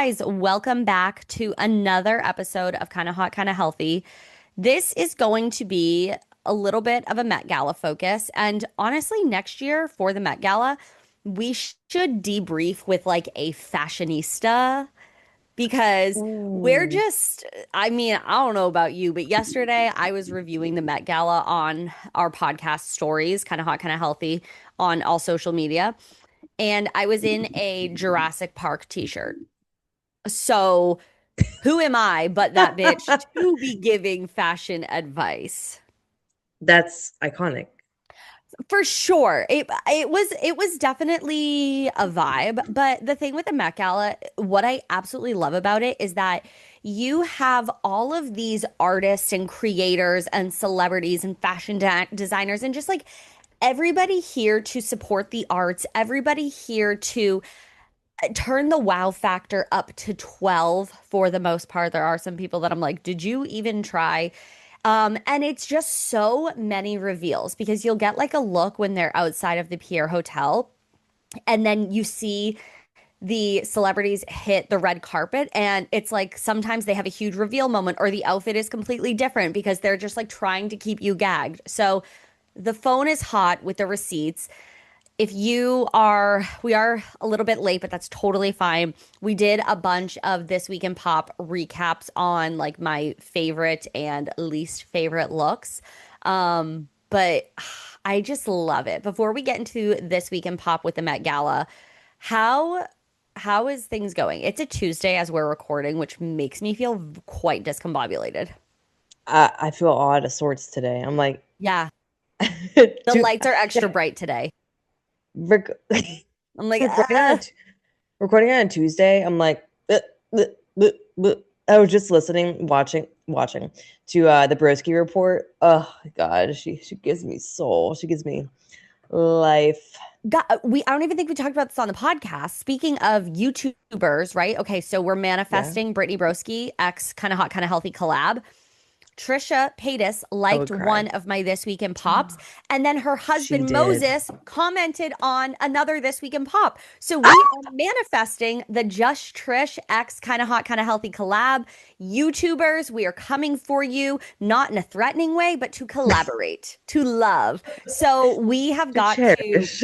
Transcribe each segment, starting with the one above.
guys, welcome back to another episode of Kinda Hot, Kinda Healthy. This is going to be a little bit of a Met Gala focus. And honestly, next year for the Met Gala, we should debrief with like a fashionista because we're Ooh. just, I mean, I don't know about you, but yesterday I was reviewing the Met Gala on our podcast stories, Kinda Hot, Kinda Healthy, on all social media. And I was in a Jurassic Park t-shirt. So who am I but that bitch to be giving fashion advice? That's iconic. For sure. It was definitely a vibe, but the thing with the Met Gala, what I absolutely love about it is that you have all of these artists and creators and celebrities and fashion designers and just like everybody here to support the arts, everybody here to turn the wow factor up to 12 for the most part. There are some people that I'm like, did you even try? And it's just so many reveals because you'll get like a look when they're outside of the Pierre Hotel, and then you see the celebrities hit the red carpet, and it's like sometimes they have a huge reveal moment, or the outfit is completely different because they're just like trying to keep you gagged. So the phone is hot with the receipts. If you are, we are a little bit late, but that's totally fine. We did a bunch of This Week in Pop recaps on like my favorite and least favorite looks. But I just love it. Before we get into This Week in Pop with the Met Gala, how how is things going? It's a Tuesday as we're recording, which makes me feel quite discombobulated. I feel all out of sorts today. I'm like, Yeah, the dude, lights are extra yeah, bright today. rec- I'm like, recording on recording on a Tuesday. I'm like, I was just listening, watching to the Broski report. Oh God, she gives me soul. She gives me life. God, I don't even think we talked about this on the podcast. Speaking of YouTubers, right? Okay, so we're Yeah. manifesting Brittany Broski, ex kind of hot, kind of healthy collab. Trisha Paytas I liked would cry. one of my This Week in Pops, and then her She husband did. Moses commented on another This Week in Pop. So we Ah! are manifesting the Just Trish X kind of hot, kind of healthy collab. YouTubers, we are coming for you, not in a threatening way, but to collaborate, to love. So we have To got to cherish.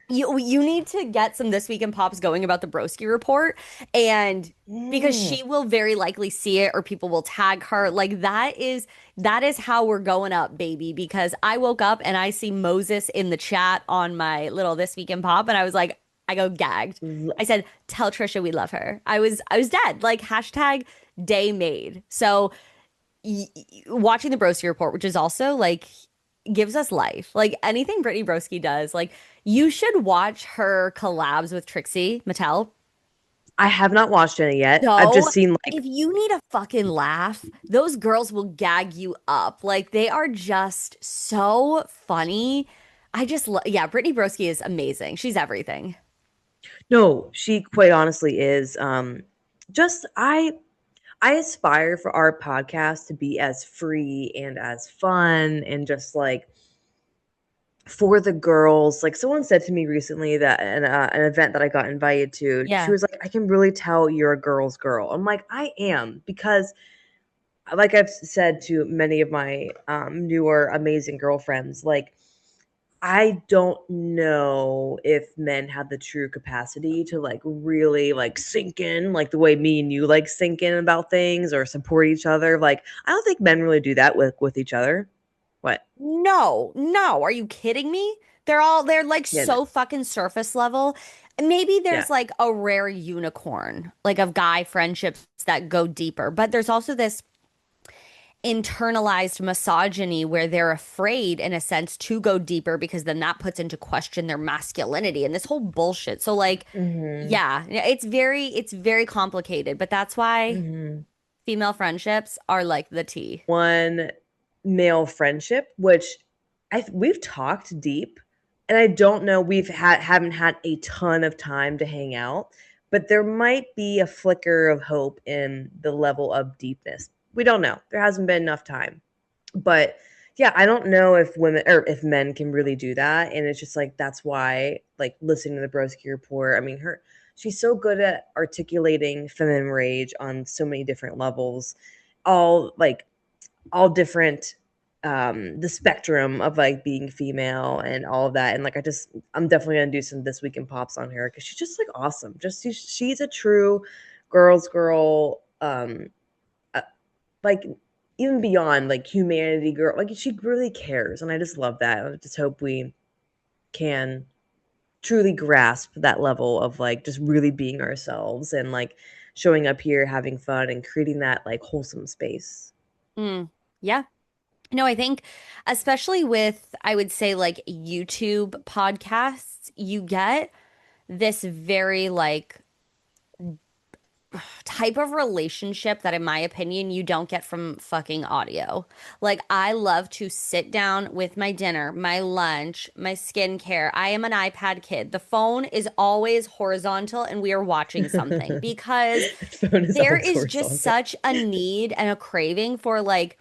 you need to get some This Week in Pops going about the Broski report, and because Mm. she will very likely see it or people will tag her. Like that is how we're going up, baby, because I woke up and I see Moses in the chat on my little This Week in Pop, and I was like, I go gagged. I said, tell Trisha we love her. I was dead. Like hashtag day made. So watching the Broski report, which is also like gives us life. Like anything Brittany Broski does, like you should watch her collabs with Trixie Mattel. I have not watched any yet. I've So just seen if like you need a fucking laugh, those girls will gag you up. Like they are just so funny. Yeah, Brittany Broski is amazing. She's everything. no, she quite honestly is. Just I aspire for our podcast to be as free and as fun and just like for the girls. Like someone said to me recently that an event that I got invited to, she Yeah. was like, "I can really tell you're a girl's girl." I'm like, I am because like I've said to many of my newer amazing girlfriends, like I don't know if men have the true capacity to like really like sink in like the way me and you like sink in about things or support each other. Like I don't think men really do that with each other. What? No, no. Are you kidding me? They're like Yeah, no, so fucking surface level. Maybe yeah. there's like a rare unicorn, like of guy friendships that go deeper, but there's also this internalized misogyny where they're afraid in a sense to go deeper because then that puts into question their masculinity and this whole bullshit. So like, Mm-hmm. yeah, it's very complicated, but that's why Mm-hmm. female friendships are like the tea. One male friendship, which we've talked deep, and I don't know haven't had a ton of time to hang out, but there might be a flicker of hope in the level of deepness. We don't know. There hasn't been enough time. But yeah, I don't know if women or if men can really do that. And it's just like that's why like listening to the Broski report, I mean she's so good at articulating feminine rage on so many different levels, all like all different the spectrum of like being female and all of that. And like I'm definitely gonna do some this week in pops on her because she's just like awesome. Just she's a true girl's girl. Like even beyond like humanity girl, like she really cares, and I just love that. I just hope we can truly grasp that level of like just really being ourselves and like showing up here, having fun, and creating that like wholesome space. Mm, yeah. No, I think especially with, I would say like YouTube podcasts, you get this very like type of relationship that in my opinion you don't get from fucking audio. Like I love to sit down with my dinner, my lunch, my skincare. I am an iPad kid. The phone is always horizontal and we are watching something because Phone is there always is just horizontal. such a need and a craving for like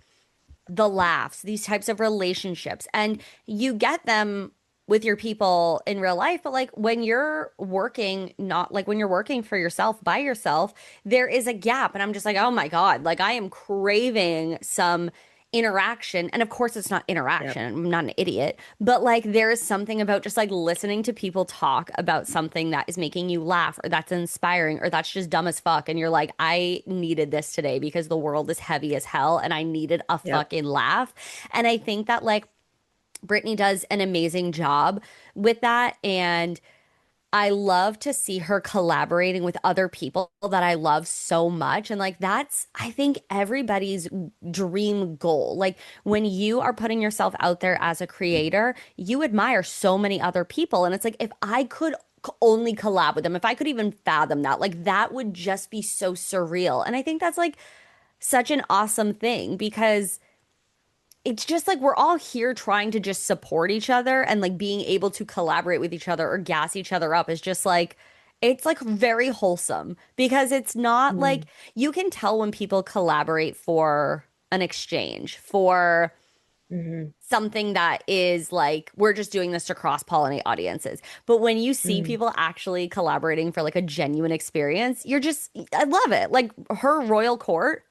the laughs, these types of relationships. And you get them with your people in real life, but like when you're working, not like when you're working for yourself by yourself, there is a gap. And I'm just like, oh my God, like I am craving some interaction. And of course, it's not Yep. interaction. I'm not an idiot, but like there is something about just like listening to people talk about something that is making you laugh or that's inspiring or that's just dumb as fuck. And you're like, I needed this today because the world is heavy as hell and I needed a Yep. fucking laugh. And I think that like Brittany does an amazing job with that. And I love to see her collaborating with other people that I love so much. And like that's, I think, everybody's dream goal. Like when you are putting yourself out there as a creator, you admire so many other people. And it's like, if I could only collab with them, if I could even fathom that, like that would just be so surreal. And I think that's like such an awesome thing because it's just like we're all here trying to just support each other and like being able to collaborate with each other or gas each other up is just like it's like very wholesome because it's not like Mm. you can tell when people collaborate for an exchange, for Mm-hmm. something that is like we're just doing this to cross-pollinate audiences. But when you see Mm. people actually collaborating for like a genuine experience, you're just I love it. Like her Royal Court,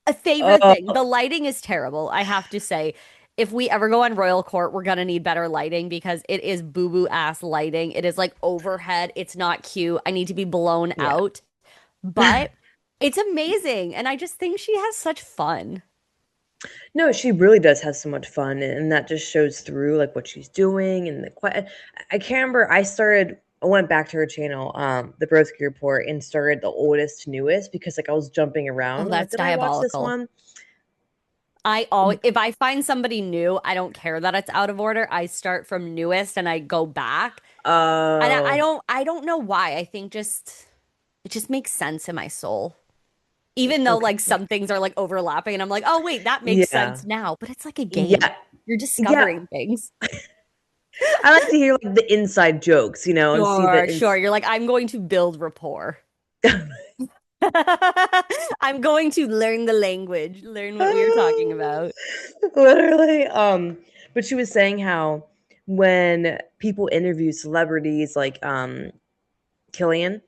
a favorite Oh, thing. The lighting is terrible, I have to say. If we ever go on Royal Court, we're gonna need better lighting because it is boo-boo ass lighting. It is like overhead. It's not cute. I need to be blown yeah. out. But it's amazing. And I just think she has such fun. No, she really does have so much fun, and that just shows through like what she's doing and I can't remember. I went back to her channel, the Broski Report, and started the oldest to newest because like I was jumping Oh, around. I'm like, that's did I watch this diabolical. one? I always, if I find somebody new, I don't care that it's out of order. I start from newest and I go back. And Oh, I don't know why. I think just it just makes sense in my soul. Even though okay. like some things are like overlapping and I'm like, oh wait, that makes Yeah. sense now. But it's like a game. Yeah. You're Yeah. discovering things. I like to hear like the inside jokes, and see Sure, the sure. You're like, I'm going to build rapport. I'm going to learn the language, learn what we are talking about. Literally. But she was saying how when people interview celebrities like Killian,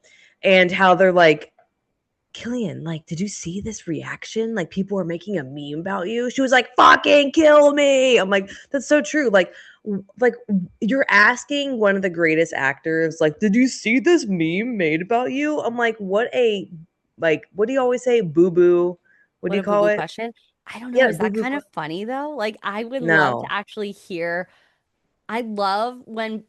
and how they're like, Killian, like, did you see this reaction? Like, people are making a meme about you. She was like, fucking kill me. I'm like, that's so true. Like you're asking one of the greatest actors, like, did you see this meme made about you? I'm like, what do you always say? Boo boo. What do What you a call boo-boo it? question. I don't know. Yeah, Is boo that boo. kind of funny though? Like, I would love to No, actually hear. I love when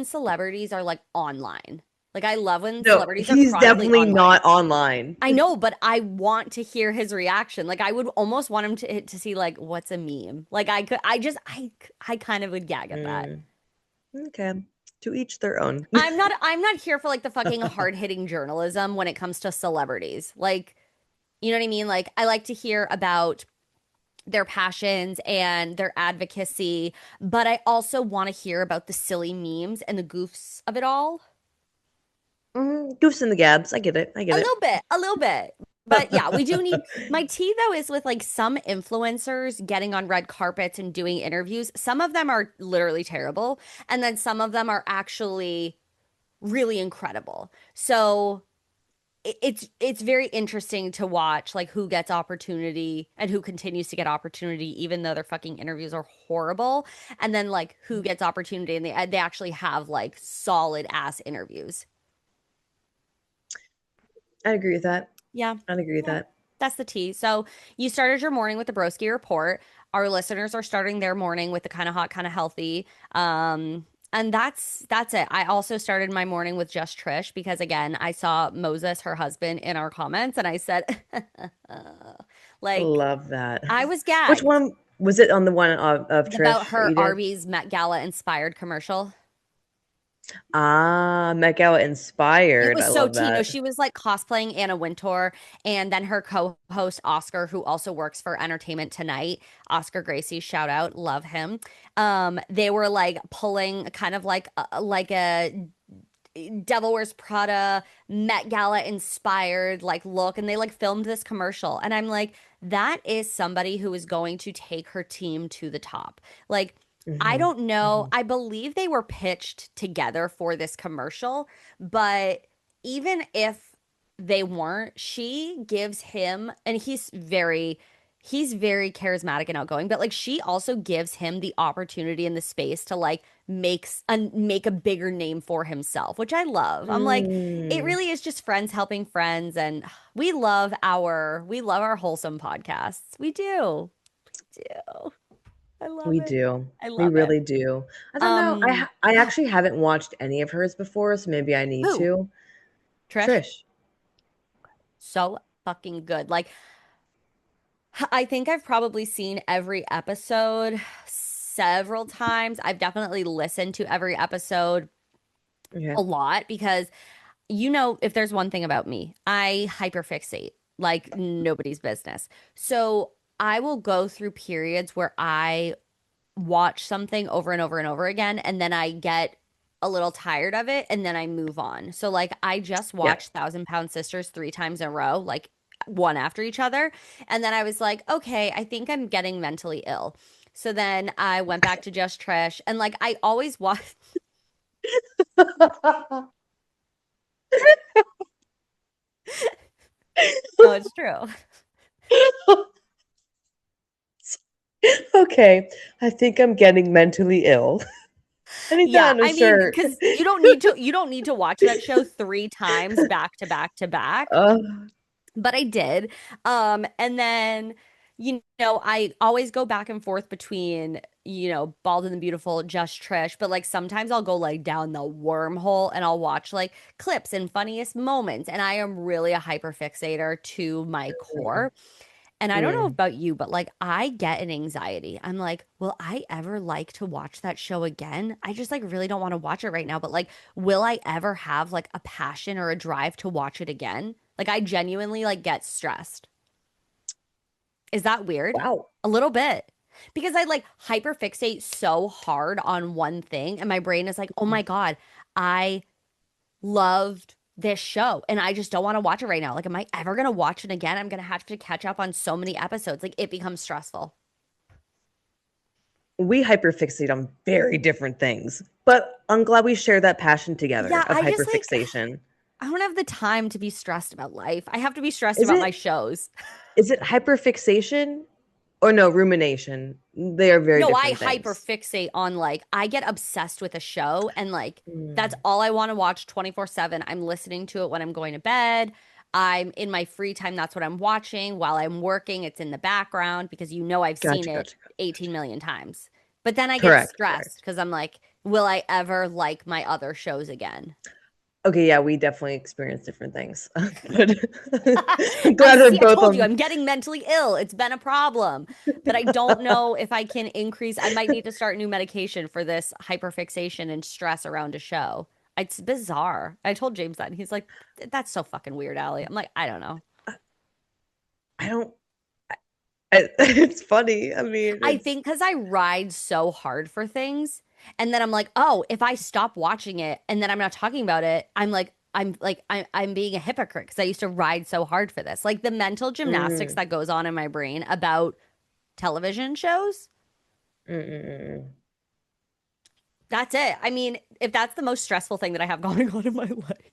celebrities are like online. Like, I love when no, celebrities are he's chronically definitely online. not online. I know, but I want to hear his reaction. Like, I would almost want him to see like what's a meme. Like, I kind of would gag at that. Mm, okay, to each their own. I'm not here for like the fucking hard-hitting journalism when it comes to celebrities. Like, you know what I mean? Like, I like to hear about their passions and their advocacy, but I also want to hear about the silly memes and the goofs of it all. Goose in the gabs. I get it. I get A it. little bit, a little bit. But yeah, we do need my tea though is with like some influencers getting on red carpets and doing interviews. Some of them are literally terrible, and then some of them are actually really incredible. So it's very interesting to watch like who gets opportunity and who continues to get opportunity even though their fucking interviews are horrible, and then like who gets opportunity and they actually have like solid ass interviews. I agree with that. Yeah. I'd agree with Yeah. that. That's the tea. So you started your morning with the Broski Report. Our listeners are starting their morning with the kind of hot, kind of healthy. And that's it. I also started my morning with Just Trish because again, I saw Moses, her husband, in our comments, and I said, like, Love that. I was Which gagged one was it, on the one of about Trish that her you did? Arby's Met Gala inspired commercial. Ah, Met Gala It inspired. was I so love Tino. that. She was like cosplaying Anna Wintour, and then her co-host Oscar, who also works for Entertainment Tonight, Oscar Gracie, shout out, love him. They were like pulling kind of like a Devil Wears Prada Met Gala inspired like look, and they like filmed this commercial, and I'm like, that is somebody who is going to take her team to the top. Like, I Hmm. don't know. Hmm. I believe they were pitched together for this commercial, but even if they weren't, she gives him, and he's very charismatic and outgoing, but like she also gives him the opportunity and the space to like make a bigger name for himself, which I love. I'm like, it Mm, really is just friends helping friends, and we love our wholesome podcasts. We do. We do. I love we it. do. I We love it. really do. I don't know. Um, I actually haven't watched any of hers before, so maybe I need who? to. Trish? Trish. So fucking good. Like, I think I've probably seen every episode several times. I've definitely listened to every episode Okay. a lot because if there's one thing about me, I hyperfixate like nobody's business. So I will go through periods where I watch something over and over and over again, and then I get a little tired of it, and then I move on. So, like, I just Yeah. watched Thousand Pound Sisters 3 times in a row, like one after each other. And then I was like, okay, I think I'm getting mentally ill. So then I went back to Just Trish, and like, I always watch. No, it's true. Okay. I think I'm getting mentally ill. I need that Yeah, on a I mean, shirt. because you don't need to watch that show 3 times back to back to back. Uh, But I did. And then, I always go back and forth between, Bald and the Beautiful, Just Trish, but like sometimes I'll go like down the wormhole and I'll watch like clips and funniest moments. And I am really a hyperfixator to my mm, core. And I don't know mm. about you, but like I get an anxiety. I'm like, will I ever like to watch that show again? I just like really don't want to watch it right now, but like, will I ever have like a passion or a drive to watch it again? Like I genuinely like get stressed. Is that weird? Wow. A little bit. Because I like hyperfixate so hard on one thing and my brain is like, "Oh my God, I loved this show and I just don't want to watch it right now. Like, am I ever going to watch it again? I'm going to have to catch up on so many episodes." Like, it becomes stressful. We hyperfixate on very different things, but I'm glad we share that passion together Yeah, of I just like, hyperfixation. I don't have the time to be stressed about life. I have to be stressed Is about it my shows. is it hyperfixation or no, rumination? They are very No, I different hyper things. fixate on like I get obsessed with a show and like that's Mm, all I want to watch 24/7. I'm listening to it when I'm going to bed. I'm in my free time, that's what I'm watching. While I'm working, it's in the background because I've seen gotcha, it gotcha, gotcha. 18 million times. But then I get Correct, stressed correct. because I'm like, will I ever like my other shows again? Okay, yeah, we definitely experience different things. But I'm I glad we're see, I both told you on. I'm getting mentally ill. It's been a problem. But I don't know if I can increase. I might need to start new medication for this hyperfixation and stress around a show. It's bizarre. I told James that, and he's like, "That's so fucking weird, Allie." I'm like, I don't know. I don't. It's funny. I mean, I it's think because I ride so hard for things, and then I'm like, oh, if I stop watching it and then I'm not talking about it, I'm being a hypocrite because I used to ride so hard for this. Like the mental gymnastics mm, that goes on in my brain about television shows. mm, mm, mm. That's it. I mean, if that's the most stressful thing that I have going on in my life,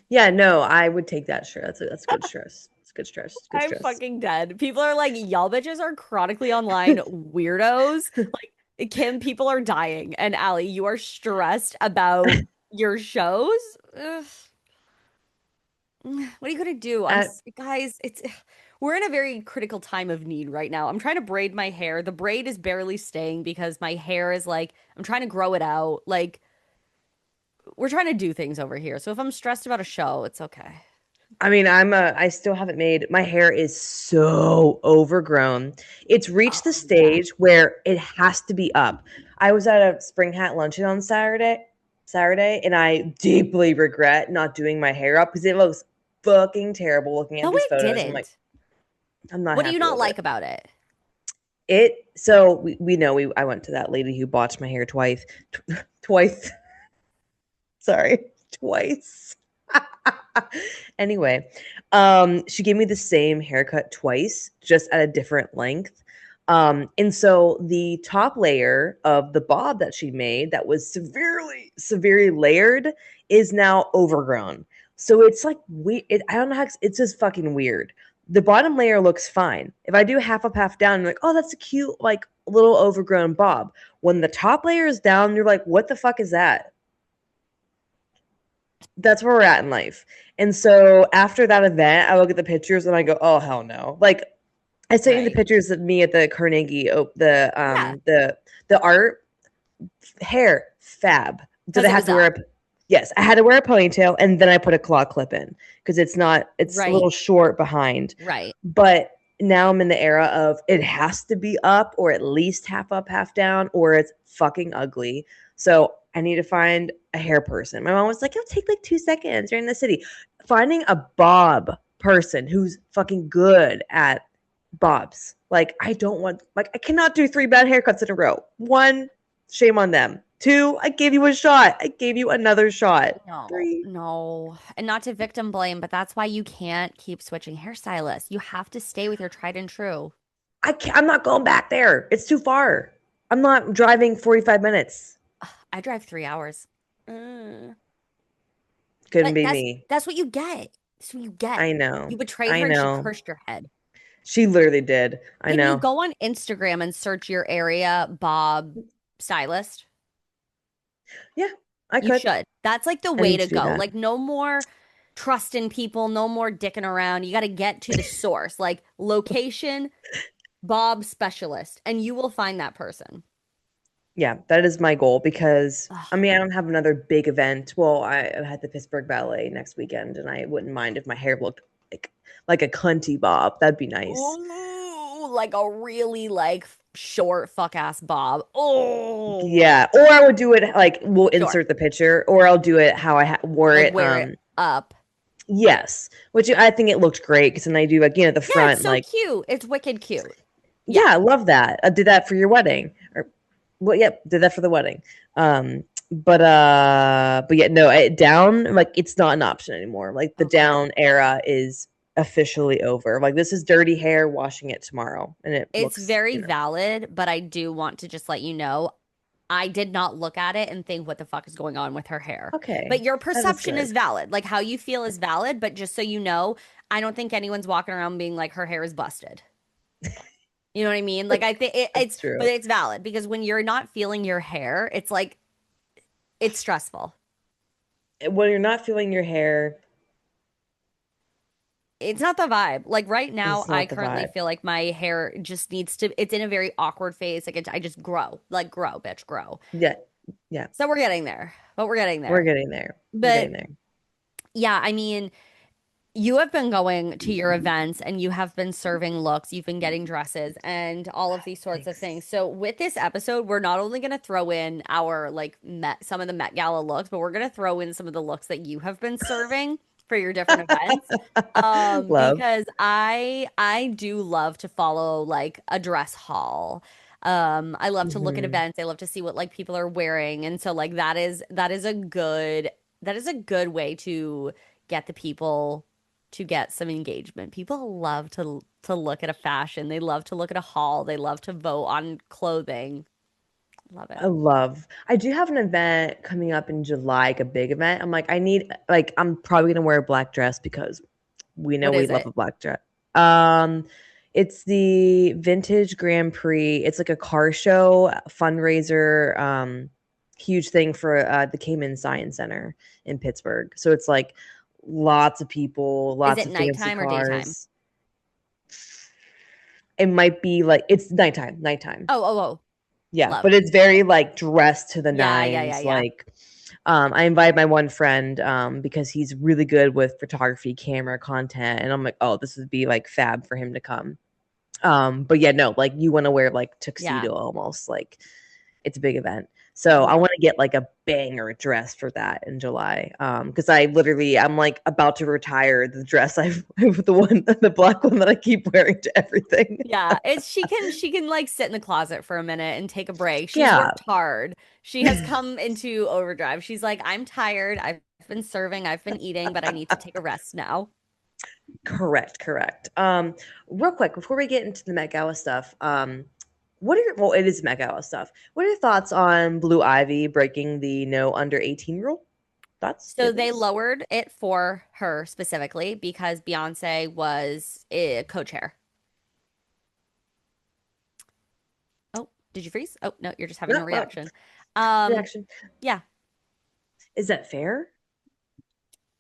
Yeah, no, I would take that stress. That's good stress. It's good stress. Good I'm stress. fucking dead. People are like, y'all bitches are chronically online weirdos. Like, Kim, people are dying. And Ali, you are stressed about your shows? Ugh. What are you gonna do? At Guys, it's we're in a very critical time of need right now. I'm trying to braid my hair. The braid is barely staying because my hair is like I'm trying to grow it out. Like we're trying to do things over here. So if I'm stressed about a show, it's okay. I mean, I still haven't made my hair is so overgrown. It's reached the Oh yeah. stage where it has to be up. I was at a spring hat luncheon on Saturday, and I deeply regret not doing my hair up because it looks fucking terrible looking at No, these it photos. I'm like, didn't. I'm not What do you happy not with it. like about it? So we know I went to that lady who botched my hair twice. Twice. Sorry, twice. Anyway, she gave me the same haircut twice, just at a different length. And so the top layer of the bob that she made that was severely layered is now overgrown. So it's like I don't know how it's just fucking weird. The bottom layer looks fine. If I do half up, half down, I'm like, oh, that's a cute, like little overgrown bob. When the top layer is down, you're like, what the fuck is that? That's where we're at in life. And so after that event, I look at the pictures and I go, "Oh hell no!" Like I sent you the Right. pictures of me at the Carnegie, Yeah, the art hair fab. Did because I it have was to wear up. a? Yes, I had to wear a ponytail and then I put a claw clip in because it's a Right. little short behind. Right. But now I'm in the era of it has to be up or at least half up, half down, or it's fucking ugly. So I need to find a hair person. My mom was like, it'll take like 2 seconds. You're in the city. Finding a bob person who's fucking good at bobs. Like, I don't want, like, I cannot do 3 bad haircuts in a row. One, shame on them. Two, I gave you a shot. I gave you another shot. No, Three, no. And not to victim blame, but that's why you can't keep switching hairstylists. You have to stay with your tried and true. I'm not going back there. It's too far. I'm not driving 45 minutes. Ugh, I drive 3 hours. Mm. Couldn't But be that's me. that's what you get. That's what you get. I know. You betrayed I her and she know. cursed your head. She literally did. I Can you know. go on Instagram and search your area Bob stylist? Yeah, I You could. should. That's like the I way need to to do go. that. Like no more trusting people, no more dicking around. You got to get to the source, like location, Bob specialist, and you will find that person. Yeah, that is my goal because I Ugh. mean, I don't have another big event. Well, I had the Pittsburgh Ballet next weekend, and I wouldn't mind if my hair looked like a cunty bob. That'd be nice. Ooh, like a really like short fuck ass Bob. Oh, Yeah, or I would do it like we'll sure. insert the picture, or I'll do it how wore Like it. wear it up. Yes, which I think it looked great because then I do again at the Yeah, it's front, so like cute. It's wicked cute. Yeah. yeah, I love that. I did that for your wedding, or well, yep, did that for the wedding. But yeah, no, down like it's not an option anymore. Like the Okay. down era is officially over. Like this is dirty hair, washing it tomorrow, and it It's looks, very valid, but I do want to just let you know I did not look at it and think what the fuck is going on with her hair. But okay. your That is perception good. is valid. Like how you feel is valid, but just so you know, I don't think anyone's walking around being like her hair is busted. You know what I mean? Like I think That's but true. it's valid because when you're not feeling your hair, it's like it's stressful. When you're not feeling your hair, It's not the vibe. Like right now, it's I not the currently vibe. feel like my hair just needs to, it's in a very awkward phase. Like I just grow, like grow, bitch, grow. Yeah, yeah, So we're getting there, but we're getting we're there. getting there. We're But getting there. yeah, I mean, you have been going to your events and you have been serving looks, you've been getting dresses and all of these sorts of Thanks. things. So with this episode, we're not only going to throw in our some of the Met Gala looks, but we're going to throw in some of the looks that you have been serving for your different events. Love. Because I do love to follow like a dress haul. I love to look at Hmm. events. I love to see what like people are wearing. And so like that is a good way to get the people to get some engagement. People love to look at a fashion. They love to look at a haul. They love to vote on clothing. Love it. I do have an event coming up in July, like a big event. I'm like, I need, like, I'm probably gonna wear a black dress because we know What we is love it? a black dress. Um, it's the Vintage Grand Prix. It's like a car show fundraiser, huge thing for the Cayman Science Center in Pittsburgh. So it's like lots of people, Is lots it of fancy nighttime or daytime? cars. It might be like it's nighttime, nighttime. Oh, oh, oh. Yeah, Love. but it's very like dressed to the Yeah, yeah, yeah, nines. yeah. Like, I invited my one friend because he's really good with photography, camera, content, and I'm like, oh, this would be like fab for him to come. But yeah, no, like you want to wear like Yeah. tuxedo almost, like it's a big event. So I Yeah. want to get like a banger dress for that in July. Because I'm like about to retire the dress I've the black one that I keep wearing to everything. Yeah, it's she can like sit in the closet for a minute and take a break. She's Yeah. worked hard. She has come into overdrive. She's like, I'm tired. I've been serving, I've been eating, but I need to take a rest now. Correct, correct. Real quick before we get into the Met Gala stuff, what are your well, it is Met Gala stuff. What are your thoughts on Blue Ivy breaking the no under 18 rule? Thoughts, So they feelings? lowered it for her specifically because Beyonce was a co-chair. Oh, did you freeze? Oh, no, you're just having No, a reaction. Um, reaction. yeah. Is that fair?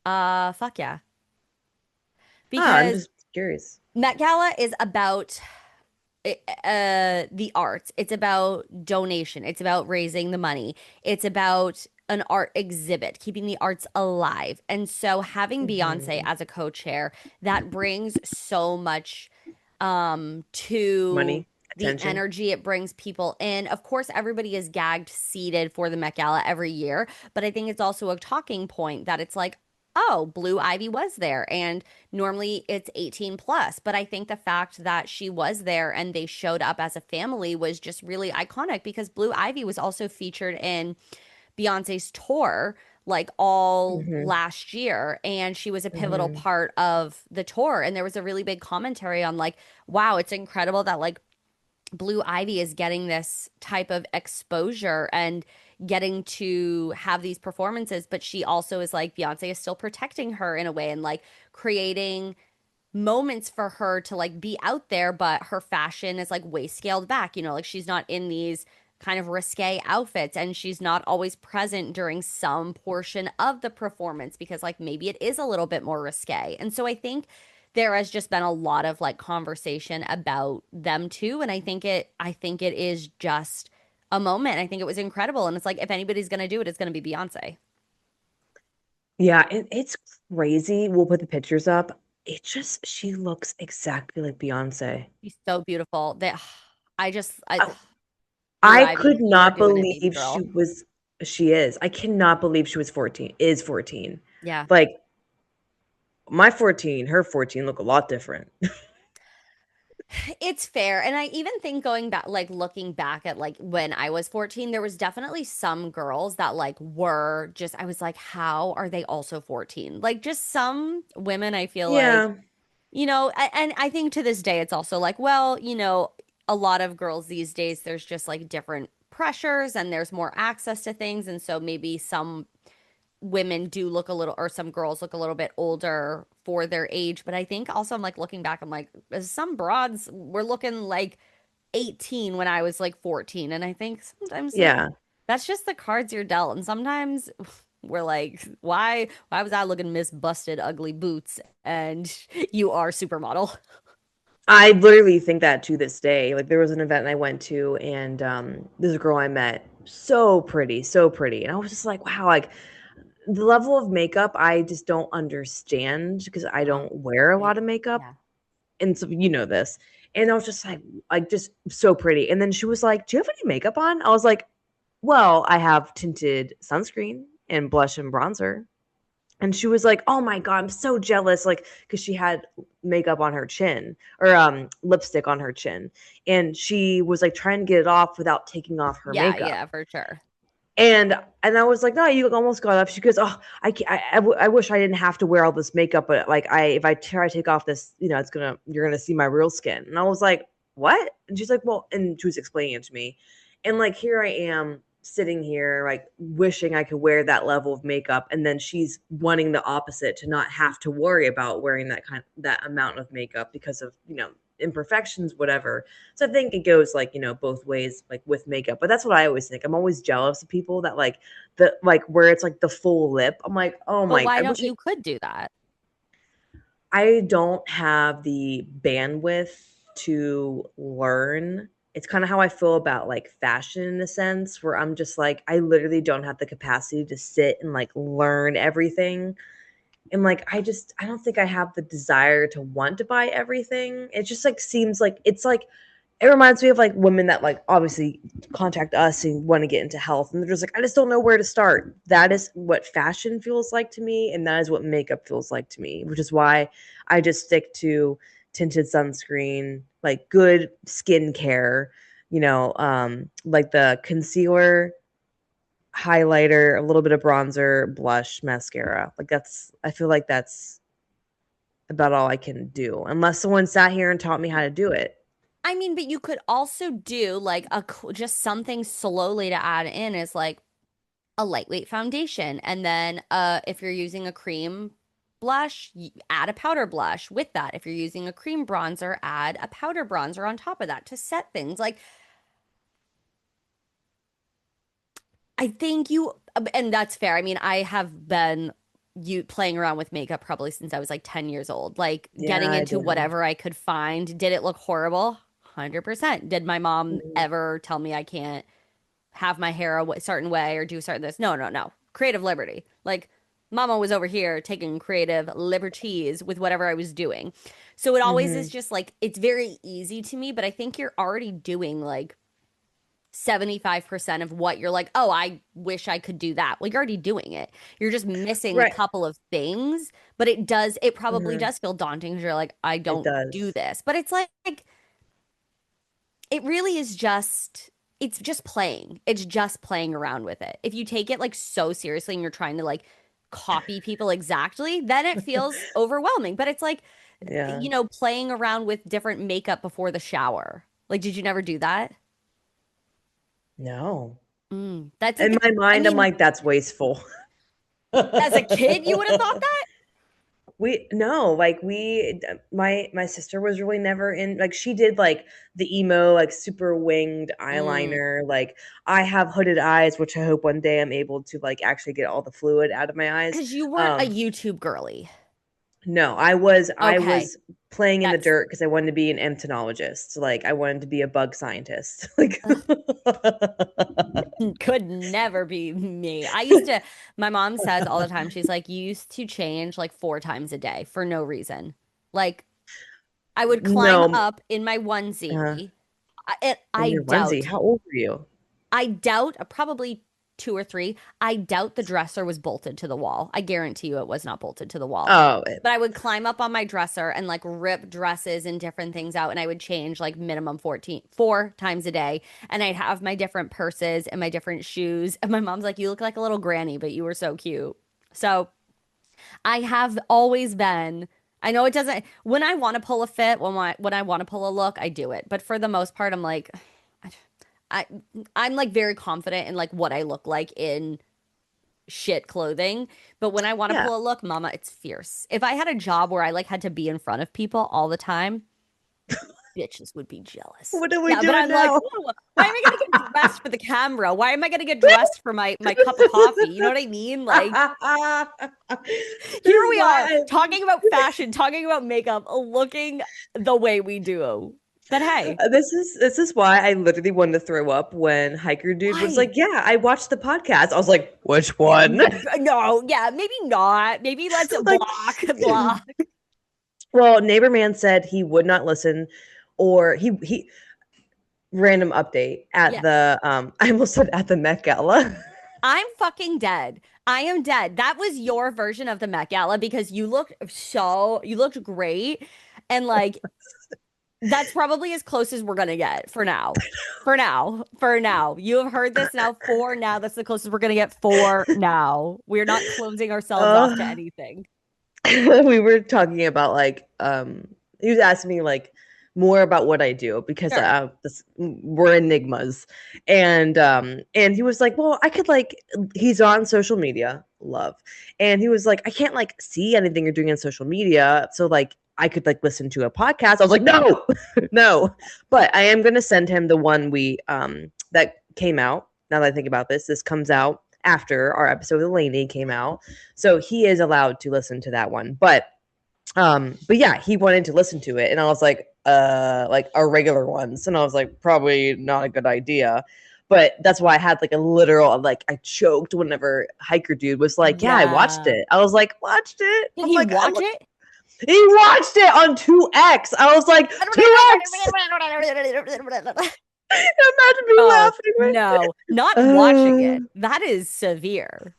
Fuck yeah. I'm Because just curious. Met Gala is about the arts. It's about donation. It's about raising the money. It's about an art exhibit, keeping the arts alive. And so having Beyonce Mhm. as a co-chair, that brings so much to Money, the attention. energy it brings people in. Of course, everybody is gagged seated for the Met Gala every year, but I think it's also a talking point that it's like, oh, Blue Ivy was there. And normally it's 18 plus, but I think the fact that she was there and they showed up as a family was just really iconic because Blue Ivy was also featured in Beyonce's tour like all Hmm. last year, and she was a pivotal Hmm. part of the tour. And there was a really big commentary on like, wow, it's incredible that like Blue Ivy is getting this type of exposure and getting to have these performances, but she also is like Beyonce is still protecting her in a way and like creating moments for her to like be out there, but her fashion is like way scaled back, like she's not in these kind of risque outfits and she's not always present during some portion of the performance because like maybe it is a little bit more risque. And so I think there has just been a lot of like conversation about them too, and I think it is just a moment. I think it was incredible, and it's like if anybody's going to do it, it's going to be Beyonce. Yeah, it's crazy. We'll put the pictures up. She looks exactly like Beyonce. She's so beautiful that I I, Blue I Ivy, could you are not doing it, baby believe girl. she is. I cannot believe she was 14, is 14. Yeah. Like my 14, her 14 look a lot different. It's fair. And I even think going back, like looking back at like when I was 14, there was definitely some girls that like were just, I was like, how are they also 14? Like just some women, I feel like, Yeah. and I think to this day, it's also like, well, a lot of girls these days, there's just like different pressures and there's more access to things. And so maybe some women do look a little, or some girls look a little bit older for their age. But I think also I'm like looking back, I'm like, some broads were looking like 18 when I was like 14. And I think sometimes like Yeah. that's just the cards you're dealt. And sometimes we're like, why was I looking Miss Busted Ugly Boots and you are supermodel? I literally think that to this day. Like there was an event I went to and this girl I met, so pretty, so pretty. And I was just like, wow, like the level of makeup I just don't understand because I Uh-huh. don't wear a lot Right. of makeup. Yeah. And so you know this. And I was just like just so pretty. And then she was like, "Do you have any makeup on?" I was like, "Well, I have tinted sunscreen and blush and bronzer." And she was like, "Oh my god, I'm so jealous!" Like, because she had makeup on her chin or lipstick on her chin, and she was like trying to get it off without taking off her Yeah, makeup. yeah, for sure. And I was like, "No, you almost got up." She goes, "Oh, I wish I didn't have to wear all this makeup, but like if I try to take off this, you're gonna see my real skin." And I was like, "What?" And she's like, "Well," and she was explaining it to me. And like here I am sitting here like wishing I could wear that level of makeup, and then she's wanting the opposite, to not have to worry about wearing that amount of makeup because of, imperfections, whatever. So I think it goes like, both ways, like with makeup. But that's what I always think. I'm always jealous of people that like where it's like the full lip. I'm like, oh But my, why I don't wish you could do that? I don't have the bandwidth to learn. It's kind of how I feel about like fashion in a sense, where I'm just like, I literally don't have the capacity to sit and like learn everything. And like, I don't think I have the desire to want to buy everything. It just like seems like it's like, it reminds me of like women that like obviously contact us and want to get into health, and they're just like, I just don't know where to start. That is what fashion feels like to me, and that is what makeup feels like to me, which is why I just stick to tinted sunscreen, like good skincare, like the concealer, highlighter, a little bit of bronzer, blush, mascara. Like I feel like that's about all I can do unless someone sat here and taught me how to do it. I mean, but you could also do like just something slowly to add in is like a lightweight foundation. And then if you're using a cream blush, add a powder blush with that. If you're using a cream bronzer, add a powder bronzer on top of that to set things. Like I think and that's fair. I mean, I have been you playing around with makeup probably since I was like 10 years old, like Yeah, getting I into do. whatever I could find. Did it look horrible? 100%. Did my mom Mhm. ever tell me I can't have my hair a certain way or do certain this? No, no, no. Creative liberty. Like mama was over here taking creative liberties with whatever I was doing. So it always is Mhm. just like it's very easy to me, but I think you're already doing like 75% of what you're like, oh, I wish I could do that. Well, you're already doing it. You're just missing a Right. couple of things, but it probably Mhm. does feel daunting because you're like, I It don't do does. this. But it's like, it really is it's just playing. It's just playing around with it. If you take it like so seriously and you're trying to like copy people exactly, then it feels overwhelming. But it's like, Yeah. playing around with different makeup before the shower. Like, did you never do that? No. That's like In my I mind, I'm mean, like, that's wasteful. as a kid, you would have thought that? We no, like my sister was really never in, like she did like the emo like super winged Mm, eyeliner. Like I have hooded eyes, which I hope one day I'm able to like actually get all the fluid out of my eyes. because you weren't a Um YouTube girly. no, I Okay, was playing in the that's dirt because I wanted to be an entomologist. Like I wanted to be a bug scientist. Like ugh, could never be me. My mom says all the time, she's like, you used to change like 4 times a day for no reason. Like, I would climb no, up in my onesie. uh, in I your onesie. doubt How old were you? probably two or three. I doubt the dresser was bolted to the wall. I guarantee you it was not bolted to the wall. Oh, But I would climb up on my dresser and like rip dresses and different things out. And I would change like minimum 4 times a day. And I'd have my different purses and my different shoes. And my mom's like, you look like a little granny, but you were so cute. So I have always been. I know it doesn't. When I want to pull a fit, when I want to pull a look, I do it. But for the most part, I'm like, I I'm like very confident in like what I look like in shit clothing. But when I want to yeah. pull a look, mama, it's fierce. If I had a job where I like had to be in front of people all the time, bitches would be jealous. What are we Yeah, but doing I'm like, now? "Ooh, why am I gonna get dressed for the camera? Why am I gonna get dressed for my cup of coffee? You know what I mean? Like This here is we why are I talking about fashion, talking about makeup, looking the way we do. But hey, this is why I literally wanted to throw up when Hiker Dude was why? like, "Yeah, I watched the podcast." I was like, "Which one?" No, yeah, maybe not. Maybe let's Like, block. well, Neighbor Man said he would not listen, or he random update at Yes. the I almost said at the Met Gala. I'm fucking dead. I am dead. That was your version of the Met Gala because you looked great. And like, that's probably as close as we're gonna get for now. For now. For now. You have heard this now for now. That's the closest we're gonna get for now. We're not closing ourselves off to uh, anything. we were talking about like he was asking me like more about what I do because Sure. we're enigmas. And he was like, "Well, I could like he's on social media, love." And he was like, "I can't like see anything you're doing on social media, so like I could like listen to a podcast." I was like, "No." No. But I am going to send him the one we that came out. Now that I think about this, this comes out after our episode with Lainey came out. So he is allowed to listen to that one. But yeah, he wanted to listen to it, and I was like our regular ones, and I was like, probably not a good idea. But that's why I had like a literal like I choked whenever hiker dude was like, "Yeah, I watched Yeah. it." I was like, "Watched it?" Did I'm he like, watch it? he watched it on 2X. I was like, 2X. Imagine me Oh, laughing right no, not watching there. it. That is severe.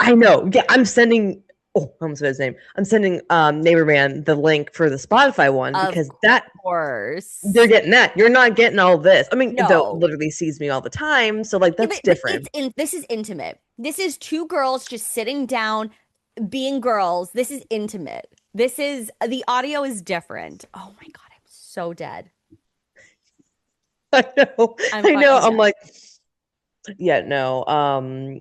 I know. Yeah, I'm sending. Oh, I almost said his name. I'm sending Neighborman the link for the Spotify one Of because that they're course. getting that. You're not getting all this. I mean, though No. literally sees me all the time, so like Yeah, that's but it's different. in this is intimate. This is two girls just sitting down being girls. This is intimate. This is the audio is different. Oh my God, I'm so dead. I know. I'm I know. fucking I'm dead. like, yeah, no.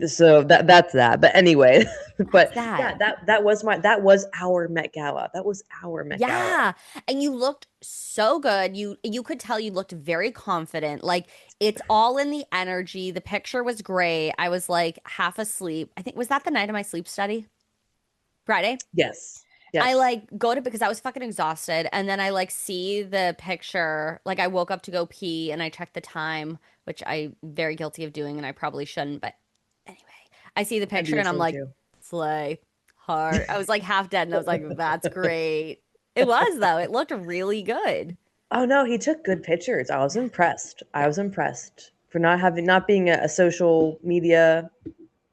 So that's that. But anyway, That's but yeah, that. that was our Met Gala. That was our Met Gala. Yeah. And you looked so good. You could tell you looked very confident. Like it's all in the energy. The picture was great. I was like half asleep. I think was that the night of my sleep study? Friday? Yes. I Yes. like go to because I was fucking exhausted and then I like see the picture. Like I woke up to go pee and I checked the time, which I'm very guilty of doing and I probably shouldn't, but anyway, I see the I do picture the and I'm same like, too. slay, heart. I was like half dead and I was like, that's great. It was though. It looked really good. Oh no, he took good pictures. I was impressed. I was impressed for not being a social media,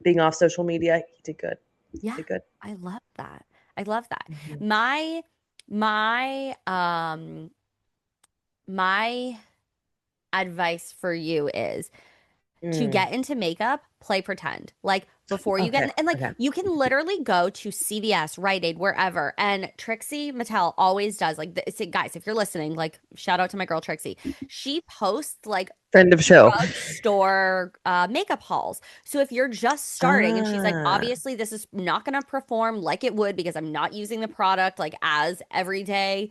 being off social media. He did good. Yeah, Did good. I love that. I love that. Mhm. My my my advice for you is to Mm. get into makeup, play pretend. Like before you get Okay. in, and like Okay. you can literally go to CVS, Rite Aid, wherever. And Trixie Mattel always does. Like, guys, if you're listening, like shout out to my girl Trixie. She posts like Friend of show. drugstore makeup hauls. So if you're just starting, and she's like, Ah. obviously this is not gonna perform like it would because I'm not using the product like as every day.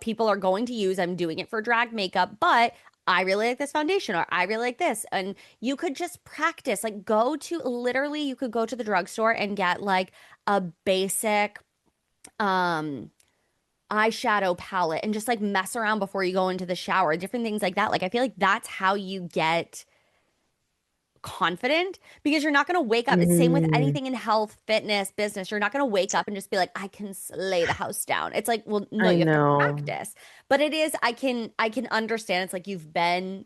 People are going to use. I'm doing it for drag makeup, but I really like this foundation or I really like this. And you could just practice, like you could go to the drugstore and get like a basic um eyeshadow palette and just like mess around before you go into the shower, different things like that. Like I feel like that's how you get confident because you're not going to wake up. It's same with Mm, anything in health, fitness, business. You're not going to wake up and just be like, I can slay the house down. It's like, well, no, I you have to know. practice. But it is, I can understand. It's like you've been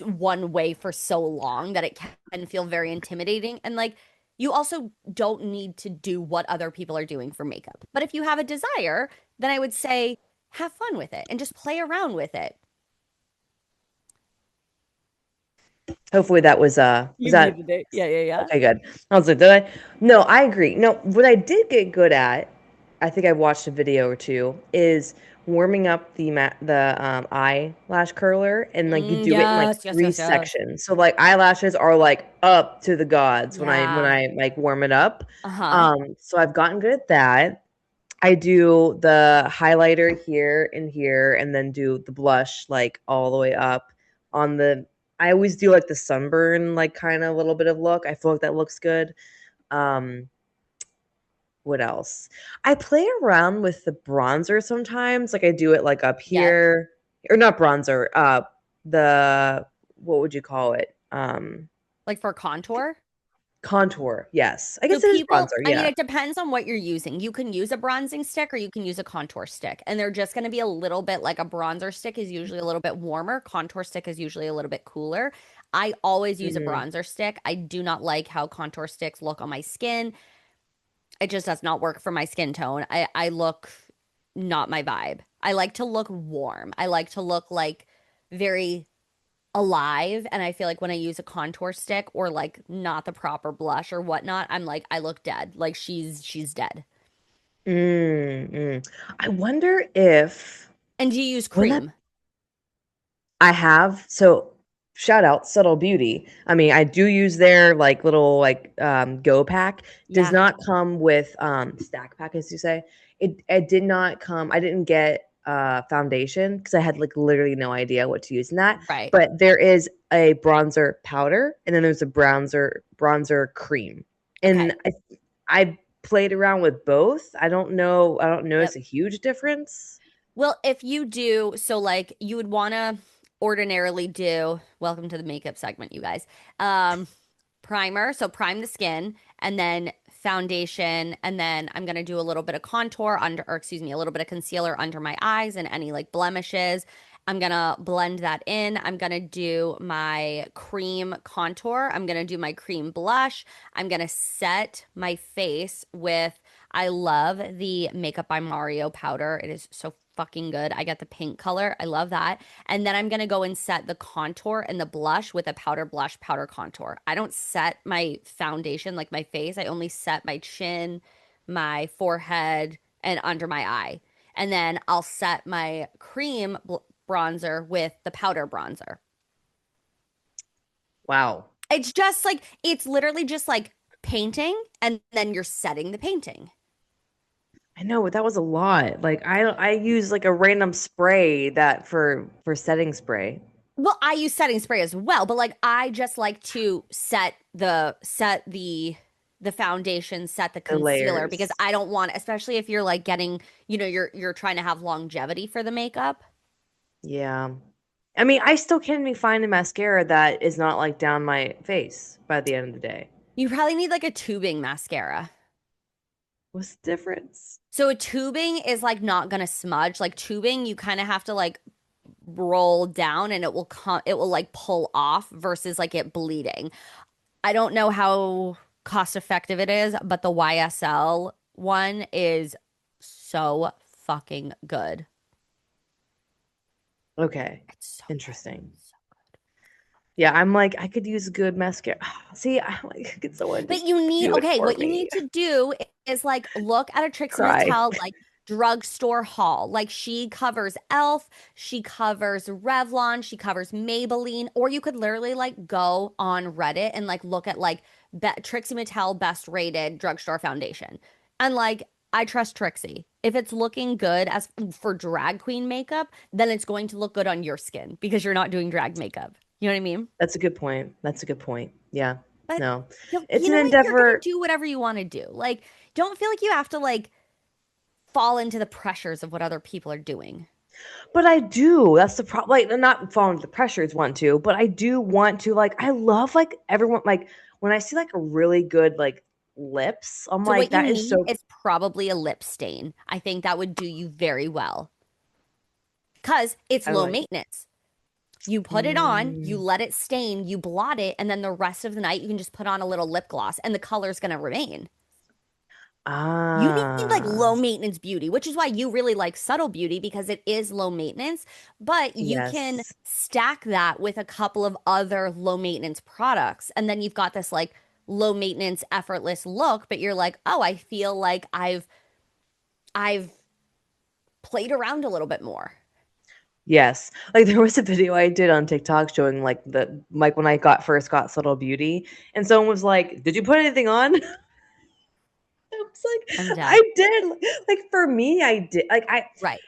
one way for so long that it can feel very intimidating. And like, you also don't need to do what other people are doing for makeup. But if you have a desire, then I would say have fun with it and just play around with it. Hopefully that was You that muted it. Yeah, yeah, yeah. okay, good. I was like, did I? No, I agree. No, what I did get good at, I think I watched a video or two, is warming up the eyelash curler, and like you do it in like Yes, yes, three yes, yes. sections. So like eyelashes are like up to the gods when Yeah. I like warm it up. Uh-huh. So I've gotten good at that. I do the highlighter here and here, and then do the blush like all the way up on the. I always do like the sunburn, like kind of a little bit of look. I feel like that looks good. Um, what else? I play around with the bronzer sometimes. Like I do it like up Yes. here, or not bronzer. The what would you call it? Like for contour. Contour. Yes, I So guess it is people, bronzer. I mean, Yeah. it depends on what you're using. You can use a bronzing stick or you can use a contour stick. And they're just going to be a little bit like a bronzer stick is usually a little bit warmer. Contour stick is usually a little bit cooler. I always use a Hmm. bronzer stick. I do not like how contour sticks look on my skin. It just does not work for my skin tone. I look not my vibe. I like to look warm. I like to look like very alive. And I feel like when I use a contour stick or like not the proper blush or whatnot, I'm like, I look dead. Like she's dead. Mm, mm. I wonder if And do you use Wouldn't that cream? I have. So shout out Subtle Beauty. I mean, I do use their like little like go pack. Does Yeah, not come with stack pack, as you say. It did not come. I didn't get foundation because I had like literally no idea what to use in that. right. But there is a bronzer powder and then there's a bronzer cream. Okay. And I played around with both. I don't know. I don't Yep. notice a huge difference. Well, if you do, so like you would want to ordinarily do, welcome to the makeup segment, you guys. Um, primer, so prime the skin, and then foundation, and then I'm gonna do a little bit of contour under, or excuse me, a little bit of concealer under my eyes and any like blemishes. I'm gonna blend that in. I'm gonna do my cream contour. I'm gonna do my cream blush. I'm gonna set my face with, I love the Makeup by Mario powder. It is so fucking good. I get the pink color. I love that. And then I'm going to go and set the contour and the blush with a powder blush powder contour. I don't set my foundation like my face. I only set my chin, my forehead, and under my eye. And then I'll set my cream bronzer with the powder bronzer. Wow. It's just like, it's literally just like painting and then you're setting the painting. I know, but that was a lot. Like I use like a random spray that for setting spray. Well, I use setting spray as well, but like I just like to set the foundation, set the The concealer because layers. I don't want, especially if you're like getting, you're trying to have longevity for the makeup. Yeah. I mean, I still can't even find a mascara that is not like down my face by the end of the day. You probably need like a tubing mascara. What's the difference? So a tubing is like not gonna smudge. Like tubing, you kind of have to like roll down and it will like pull off versus like it bleeding. I don't know how cost effective it is, but the YSL one is so fucking good. Okay. It's so good. Interesting. So Yeah, I'm like, I could use a good mascara. See, I like get someone to But you need, do it okay, for what you me. need to do is like look at a Trixie Cry. Mattel like drugstore haul. Like she covers Elf, she covers Revlon, she covers Maybelline, or you could literally like go on Reddit and like look at like Trixie Mattel best rated drugstore foundation. And like I trust Trixie. If it's looking good as for drag queen makeup, then it's going to look good on your skin because you're not doing drag makeup. You know what I mean? That's a good point. That's a good point. Yeah. But No. you It's an know what? You're gonna endeavor. do whatever you want to do. Like, don't feel like you have to like fall into the pressures of what other people are doing. But I do. That's the problem. Like, not falling into the pressures, want to, but I do want to. Like, I love like everyone. Like when I see like a really good like lips, I'm So like, what you that is need so. is probably a lip stain. I think that would do you very well because it's I low like. maintenance. You put it on, you Mm, let it stain, you blot it, and then the rest of the night you can just put on a little lip gloss and the color's gonna remain. You need like ah, low maintenance beauty, which is why you really like subtle beauty because it is low maintenance, but you can yes, stack that with a couple of other low maintenance products. And then you've got this like low maintenance, effortless look, but you're like, oh, I feel like I've played around a little bit more. yes. Like there was a video I did on TikTok showing like when I got first got subtle beauty, and someone was like, "Did you put anything on?" I was I'm like, dead. I did. Like for me, I did. Like Right.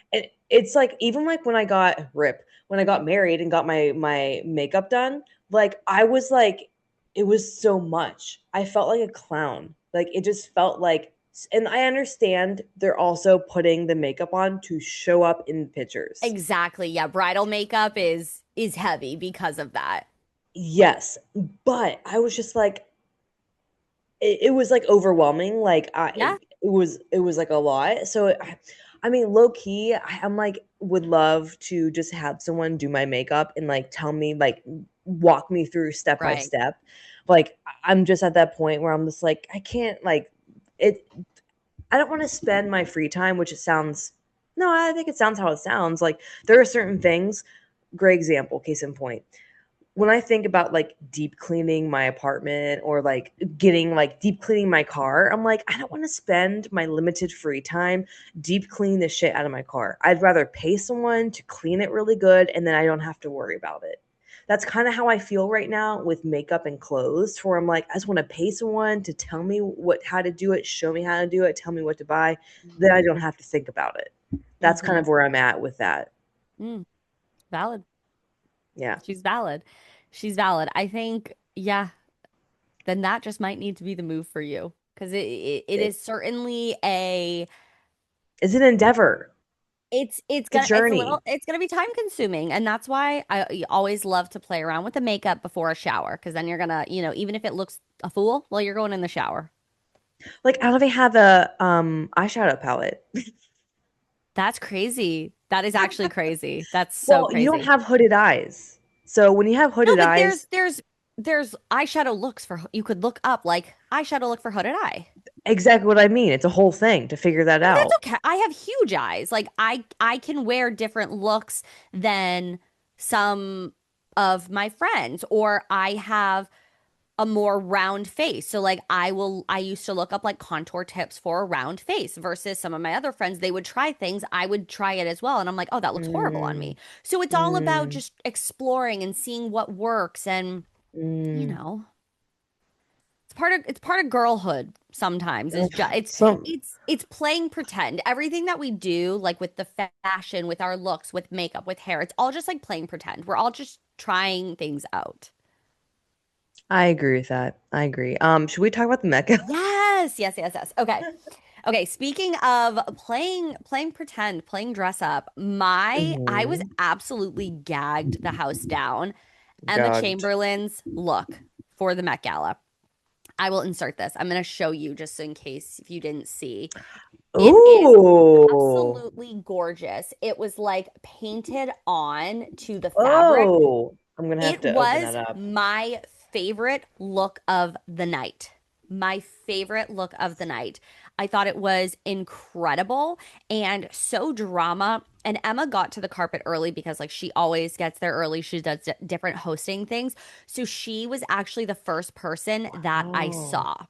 it's like even like when I got when I got married and got my makeup done, like I was like, it was so much. I felt like a clown. Like it just felt like, and I understand they're also putting the makeup on to show up in pictures. Exactly. Yeah, bridal makeup is heavy because of that. Yes, but I was just like, it was like overwhelming. Like Yeah. it was like a lot. So I mean, low key, I'm like would love to just have someone do my makeup and like tell me like walk me through step by Right. step. Like I'm just at that point where I'm just like I can't like it. I don't want to spend my free time, which it sounds. No, I think it sounds how it sounds. Like there are certain things. Great example, case in point. when I think about like deep cleaning my apartment or like getting like deep cleaning my car, I'm like, I don't want to spend my limited free time deep cleaning the shit out of my car. I'd rather pay someone to clean it really good and then I don't have to worry about it. That's kind of how I feel right now with makeup and clothes, where I'm like, I just want to pay someone to tell me how to do it, show me how to do it, tell me what to buy. Then I don't have to think about it. That's kind Mm-hmm. of where I'm at with that. Mm, valid. Yeah. She's valid. She's valid. I think, yeah, then that just might need to be the move for you because it It, is certainly a it's an endeavor. It's a journey. it's gonna be time consuming, and that's why I always love to play around with the makeup before a shower because then you're gonna, even if it looks a fool, well, you're going in the shower. Like I don't even have a eyeshadow palette. That's crazy. That is actually crazy. That's so Well, you don't crazy. have hooded eyes. So when you have No, hooded but eyes, there's eyeshadow looks for you could look up like eyeshadow look for hooded eye. exactly what I mean. It's a whole thing to figure that And that's out. okay. I have huge eyes. Like I can wear different looks than some of my friends, or I have a more round face. So like I used to look up like contour tips for a round face versus some of my other friends, they would try things, I would try it as well. And I'm like, oh, that looks horrible on Mm, me. So it's all about mm, just exploring and seeing what works and you mm. know, it's part of girlhood sometimes is Ugh, just some it's playing pretend. Everything that we do, like with the fashion, with our looks, with makeup, with hair, it's all just like playing pretend. We're all just trying things out. I agree with that. I agree. Should we talk about the Met Gala? Yes, yes, yes, yes. Okay. Okay, speaking of playing pretend, playing dress up, my I was Mhm. absolutely gagged the house down. Emma Gagged. Chamberlain's look for the Met Gala. I will insert this. I'm going to show you just in case if you didn't see. It is Ooh. absolutely gorgeous. It was like painted on to the fabric. Oh. I'm gonna have It to open that was up. my favorite look of the night. My favorite look of the night. I thought it was incredible and so drama. And Emma got to the carpet early because, like, she always gets there early. She does different hosting things. So she was actually the first person that I Oh. saw.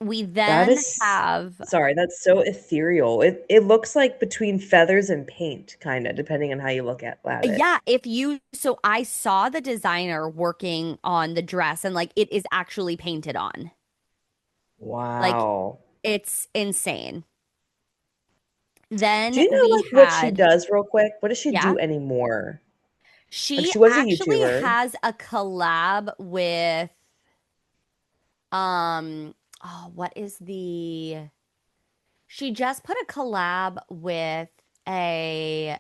We That then is have sorry, that's so ethereal. It looks like between feathers and paint, kind of, depending on how you look at it. yeah, if you so I saw the designer working on the dress and like it is actually painted on. Like Wow. it's insane. Do Then you know we like what she had, does real quick? What does she yeah, do anymore? Like she she was a actually YouTuber. has a collab with um what is the she just put a collab with a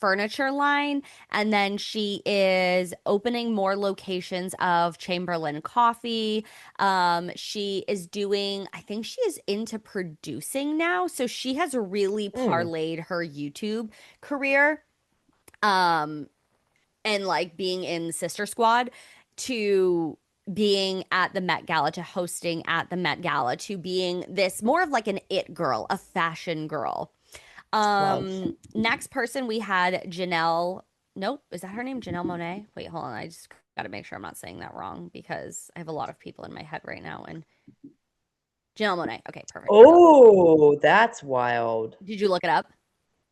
furniture line, and then she is opening more locations of Chamberlain Coffee. She is doing, I think she is into producing now. So she has really Mm. parlayed her YouTube career, um, and like being in Sister Squad to being at the Met Gala to hosting at the Met Gala to being this more of like an it girl, a fashion girl. Love. Next person we had Janelle. Nope, is that her name? Janelle Monet? Wait, hold on. I just got to make sure I'm not saying that wrong because I have a lot of people in my head right now. And Janelle Monet. Okay, perfect. I thought that. Oh, that's wild. Did you look it up?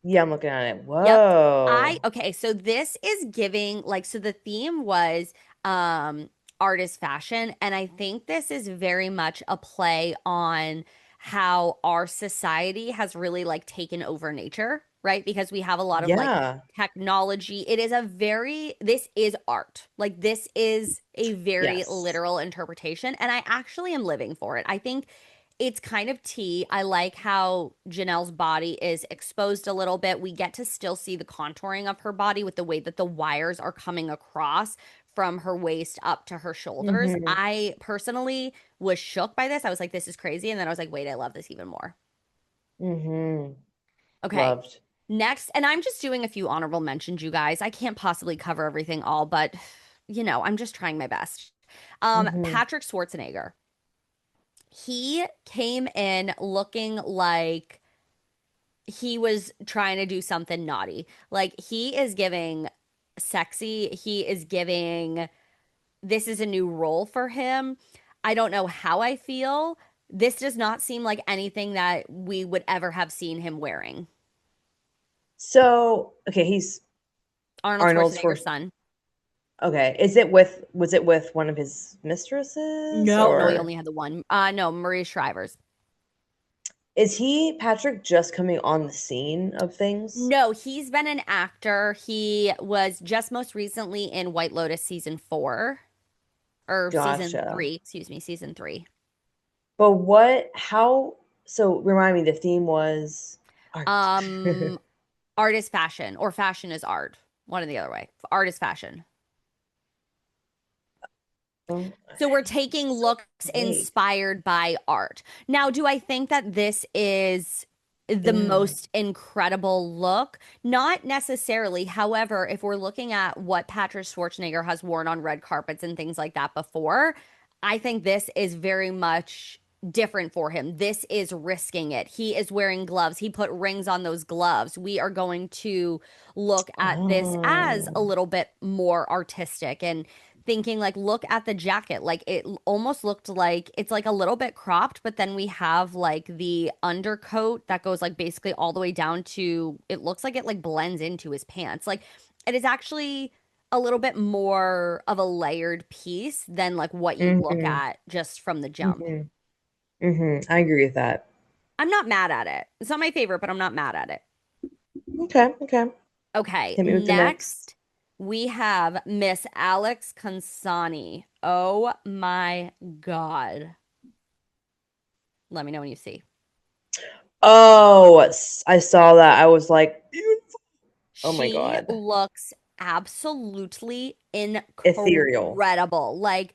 Yeah, I'm looking at it. Yep. Whoa. Okay, so this is giving like so the theme was um artist fashion, and I think this is very much a play on how our society has really like taken over nature, right? Because we have a lot of like Yeah. technology. It is a very this is art. Like this is a very Yes. literal interpretation, and I actually am living for it. I think it's kind of tea. I like how Janelle's body is exposed a little bit. We get to still see the contouring of her body with the way that the wires are coming across from her waist up to her shoulders. Mm-hmm. I personally was shook by this. I was like, this is crazy. And then I was like, wait, I love this even more. Mm-hmm. Okay. Loved. Next, and I'm just doing a few honorable mentions, you guys. I can't possibly cover everything all, but I'm just trying my best. Mm-hmm. Patrick Schwarzenegger. He came in looking like he was trying to do something naughty. Like he is giving sexy. He is giving, this is a new role for him. I don't know how I feel. This does not seem like anything that we would ever have seen him wearing. So, okay, he's Arnold Arnold's Schwarzenegger's for son. okay. Was it with one of his mistresses No, no, he or only had the one. No, Maria Shriver's. is he Patrick just coming on the scene of things? No, he's been an actor. He was just most recently in White Lotus season 4 or season Gotcha. 3, excuse me, season 3. But what how so remind me the theme was art. Um, art is fashion or fashion is art. One or the other way. Art is fashion. Oh, So we're taking so looks vague. inspired by art. Now, do I think that this is the Yeah. most incredible look? Not necessarily. However, if we're looking at what Patrick Schwarzenegger has worn on red carpets and things like that before, I think this is very much different for him. This is risking it. He is wearing gloves. He put rings on those gloves. We are going to look at this as a Oh. little bit more artistic and thinking like look at the jacket, like it almost looked like it's like a little bit cropped, but then we have like the undercoat that goes like basically all the way down to, it looks like it like blends into his pants. Like it is actually a little bit more of a layered piece than like what you look Mm-hmm. at just from the jump. Mm-hmm. Mm-hmm. I agree with that. I'm not mad at it. It's not my favorite, but I'm not mad at it. Okay, okay. Okay, Hit me with the next. next we have Miss Alex Consani. Oh my God. Let me know when you see. Oh, I saw that. I was like, beautiful. Oh my She God. looks absolutely Ethereal. incredible. Like,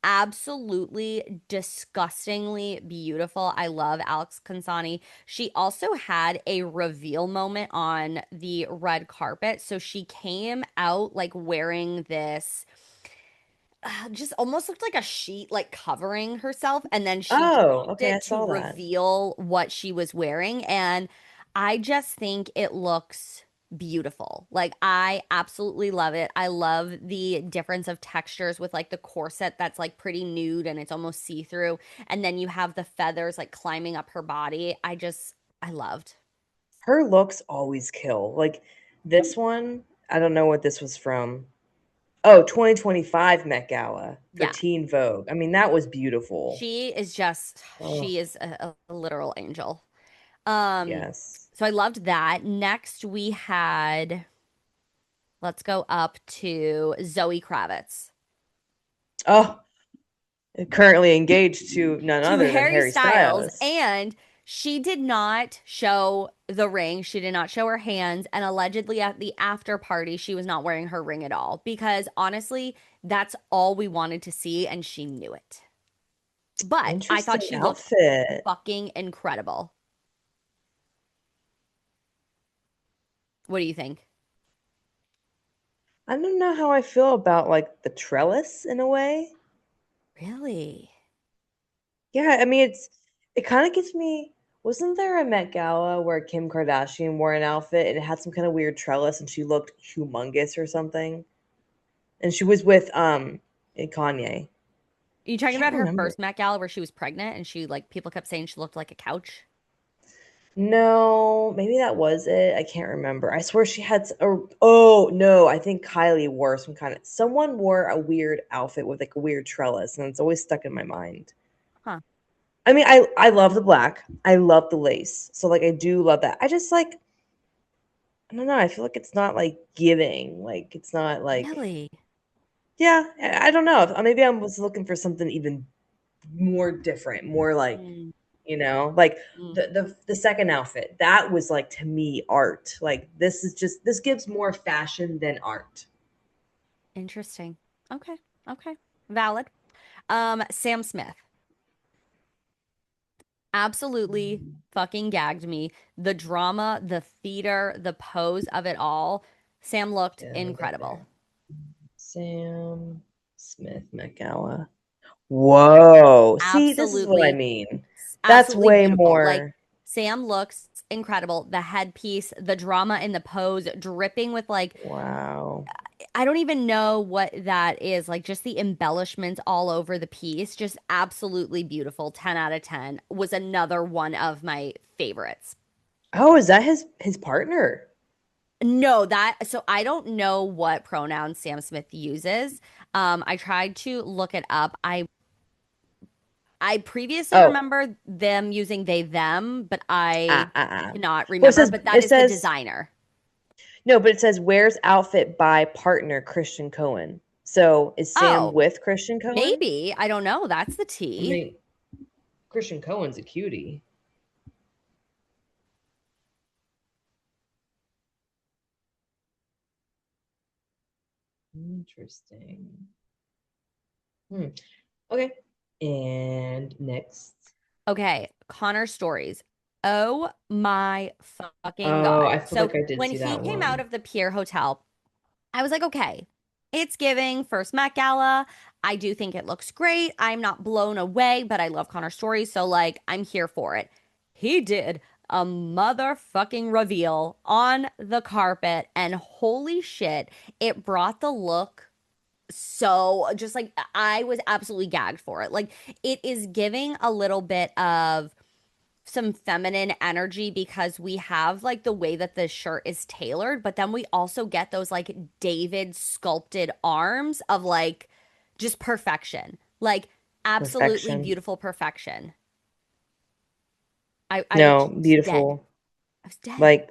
absolutely disgustingly beautiful. I love Alex Consani. She also had a reveal moment on the red carpet. So she came out like wearing this just almost looked like a sheet like covering herself, and then she Oh, dropped okay, I it to saw that. reveal what she was wearing, and I just think it looks beautiful. Like I absolutely love it. I love the difference of textures with like the corset that's like pretty nude and it's almost see-through, and then you have the feathers like climbing up her body. I loved. Her looks always kill. Like this one, I don't know what this was from. Oh, 2025 Met Gala for Yeah. Teen Vogue. I mean, that was beautiful. She Oh, is a literal angel. Um, yes. so I loved that. Next, we had, let's go up to Zoe Kravitz. Oh, currently engaged to none To other than Harry Harry Styles, Styles. and she did not show the ring. She did not show her hands. And allegedly at the after party, she was not wearing her ring at all because honestly, that's all we wanted to see. And she knew it. But I thought Interesting she looked outfit. fucking incredible. What do you think? I don't know how I feel about like the trellis in a way. Really? Yeah, I mean it kind of gives me wasn't there a Met Gala where Kim Kardashian wore an outfit and it had some kind of weird trellis and she looked humongous or something? And she was with Kanye. Are you I talking can't about her remember. first Met Gala where she was pregnant and she like people kept saying she looked like a couch? No, maybe that was it. I can't remember. I swear she had oh no, I think Kylie wore some kind of someone wore a weird outfit with like a weird trellis and it's always stuck in my mind. Huh. I mean, I love the black. I love the lace. So like I do love that. I just like I don't know. I feel like it's not like giving. Like it's not like Really? yeah. I don't know. Maybe I was looking for something even more different, more like Mm, like mm. the second outfit that was like to me art. Like this gives more fashion than art. Interesting. Okay. Okay. Valid. Sam Smith. Absolutely fucking gagged me. The drama, the theater, the pose of it all. Sam looked Yeah, let me get incredible. there. Sam Smith Met Gala. Whoa. See, this is what I Absolutely, mean. That's absolutely way beautiful. Like more. Sam looks incredible. The headpiece, the drama in the pose, dripping with like, Wow. I don't even know what that is. Like just the embellishments all over the piece, just absolutely beautiful. 10 out of 10 was another one of my favorites. Oh, is that his partner? No, that so I don't know what pronouns Sam Smith uses. I tried to look it up. I previously Oh, remember them using they them, but I cannot well, remember. But that it is the says designer. no, but it says wears outfit by partner Christian Cohen. So is Sam Oh, with Christian Cohen? maybe. I don't know. That's the I T. mean, Christian Cohen's a cutie. Interesting. Hmm. Okay. And next. Okay, Connor stories. Oh my fucking Oh, God. I feel So like I did when see he that came out one. of the Pier Hotel, I was like, okay, it's giving first Met Gala. I do think it looks great. I'm not blown away, but I love Connor stories. So, like, I'm here for it. He did a motherfucking reveal on the carpet, and holy shit, it brought the look so just like I was absolutely gagged for it. Like, it is giving a little bit of some feminine energy because we have like the way that the shirt is tailored, but then we also get those like David sculpted arms of like just perfection. Like absolutely Perfection. beautiful perfection. I No, was dead. beautiful. I was dead. Like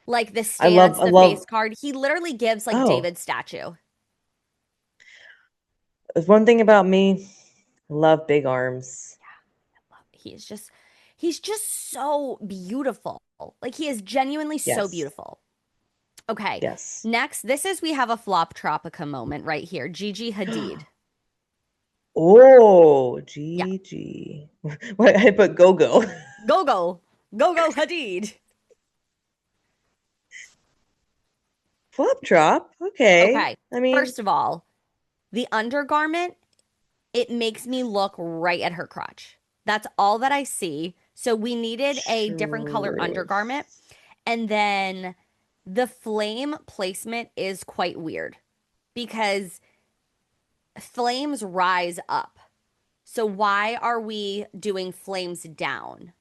Like the I stance, the face love card. He literally gives like oh, David's statue. there's one thing about me. I love big arms. He's just he's just so beautiful. Like he is genuinely so Yes. beautiful. Okay. Yes. Next, this is we have a flop tropica moment right here. Gigi Hadid. Oh, Yeah. Gigi. What I put go go. Go go. Go go Hadid. Flop drop. Okay. Okay. I mean, First of all, the undergarment, it makes me look right at her crotch. That's all that I see. So we needed a different color true. undergarment. And then the flame placement is quite weird because flames rise up. So why are we doing flames down?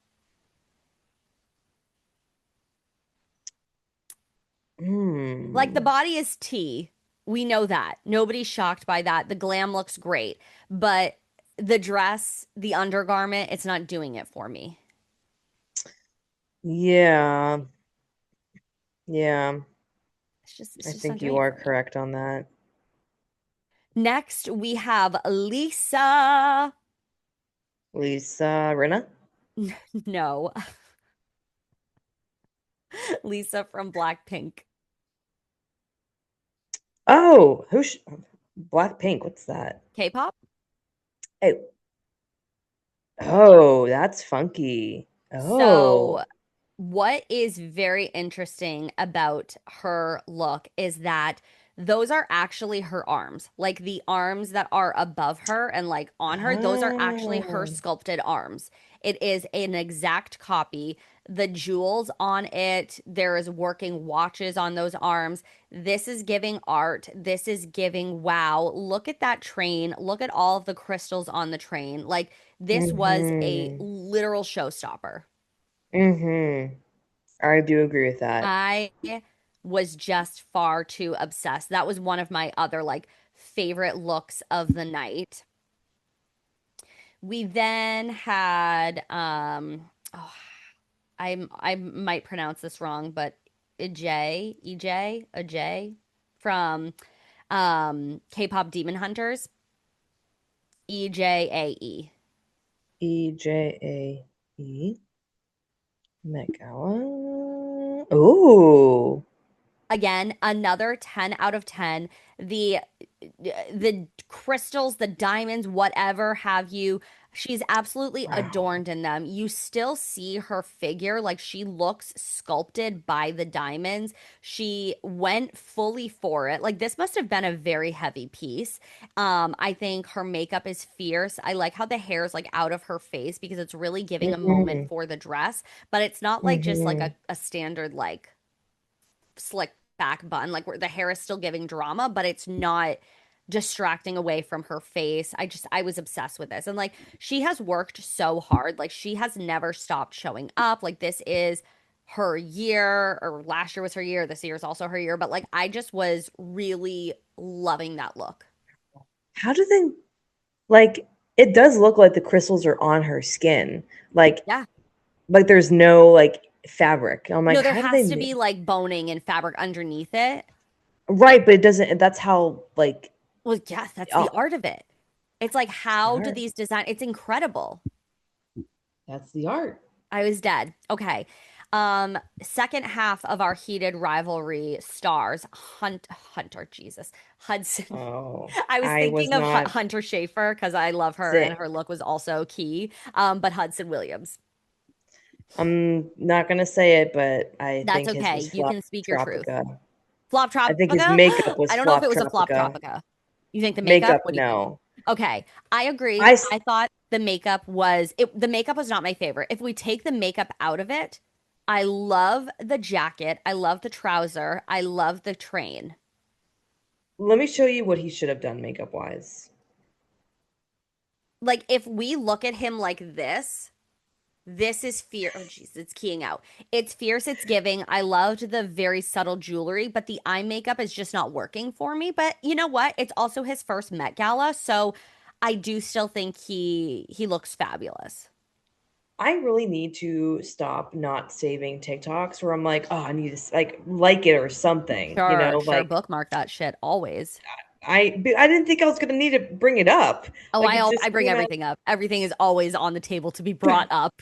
Like the Hmm. body is T. We know that. Nobody's shocked by that. The glam looks great, but the dress, the undergarment, it's not doing it for me. Yeah. Yeah. It's I just not think doing you it are for me. correct on that. Next, we have Lisa. Lisa Rinna? No, Lisa from Blackpink. Oh, Blackpink, what's that? K-pop. Hey, oh, that's funky. So Oh. what is very interesting about her look is that those are actually her arms. Like the arms that are above her and like on her, those are actually her Oh. sculpted arms. It is an exact copy. The jewels on it, there is working watches on those arms. This is giving art. This is giving wow. Look at that train. Look at all of the crystals on the train. Like this was a Mm-hmm. literal showstopper. Mm-hmm. I do agree with that. I was just far too obsessed. That was one of my other like favorite looks of the night. We then had oh, I might pronounce this wrong, but Ejae from K-pop Demon Hunters. Ejae. Ejae. Met Gala. Ooh. Again, another 10 out of 10. The crystals, the diamonds, whatever have you, She's absolutely Wow. adorned in them. You still see her figure, like she looks sculpted by the diamonds. She went fully for it. Like this must have been a very heavy piece. I think her makeup is fierce. I like how the hair is like out of her face because it's really giving a moment Hmm. for the dress, but it's not like just like Hmm. a standard like slick back bun, like where the hair is still giving drama, but it's not distracting away from her face. I was obsessed with this. And like she has worked so hard. Like she has never stopped showing up. Like this is her year, or last year was her year. This year is also her year. But like I just was really loving that look. How do they like it does look like the crystals are on her skin. Like Yeah. like there's no like fabric. I'm No, like, there how do they has to be like boning and fabric underneath it. right, but it doesn't that's how like Well, yes, that's the oh, art of it. It's like, that's the how do art. these design? It's incredible. That's the art. I was dead. Okay. Second half of our heated rivalry stars, Hunter, Jesus, Hudson. Oh, I was I was thinking of not Hunter Schafer because I love her and sick. her look was also key. But Hudson Williams. I'm not gonna say it, but I That's think his was okay. You Flop can speak your truth. Tropica. Flop I think his Tropica? makeup I was don't know if it Flop was a flop Tropica. Tropica. You think the makeup? Makeup, What do you think? no. Okay, I agree. I I thought the makeup was not my favorite. If we take the makeup out of it, I love the jacket, I love the trouser, I love the train. let me show you what he should have done makeup wise. Like if we look at him like this is fear. Oh jeez, it's keying out. It's fierce, it's giving. I loved the very subtle jewelry, but the eye makeup is just not working for me. But you know what? It's also his first Met Gala, so I do still think he looks fabulous. I really need to stop not saving TikToks where I'm like, oh, I need to like it or something, you Sure, know, sure. like Bookmark that shit always. I didn't think I was gonna need to bring it up. Oh, Like it's just I bring something that everything up. Everything is always on the table to be brought up.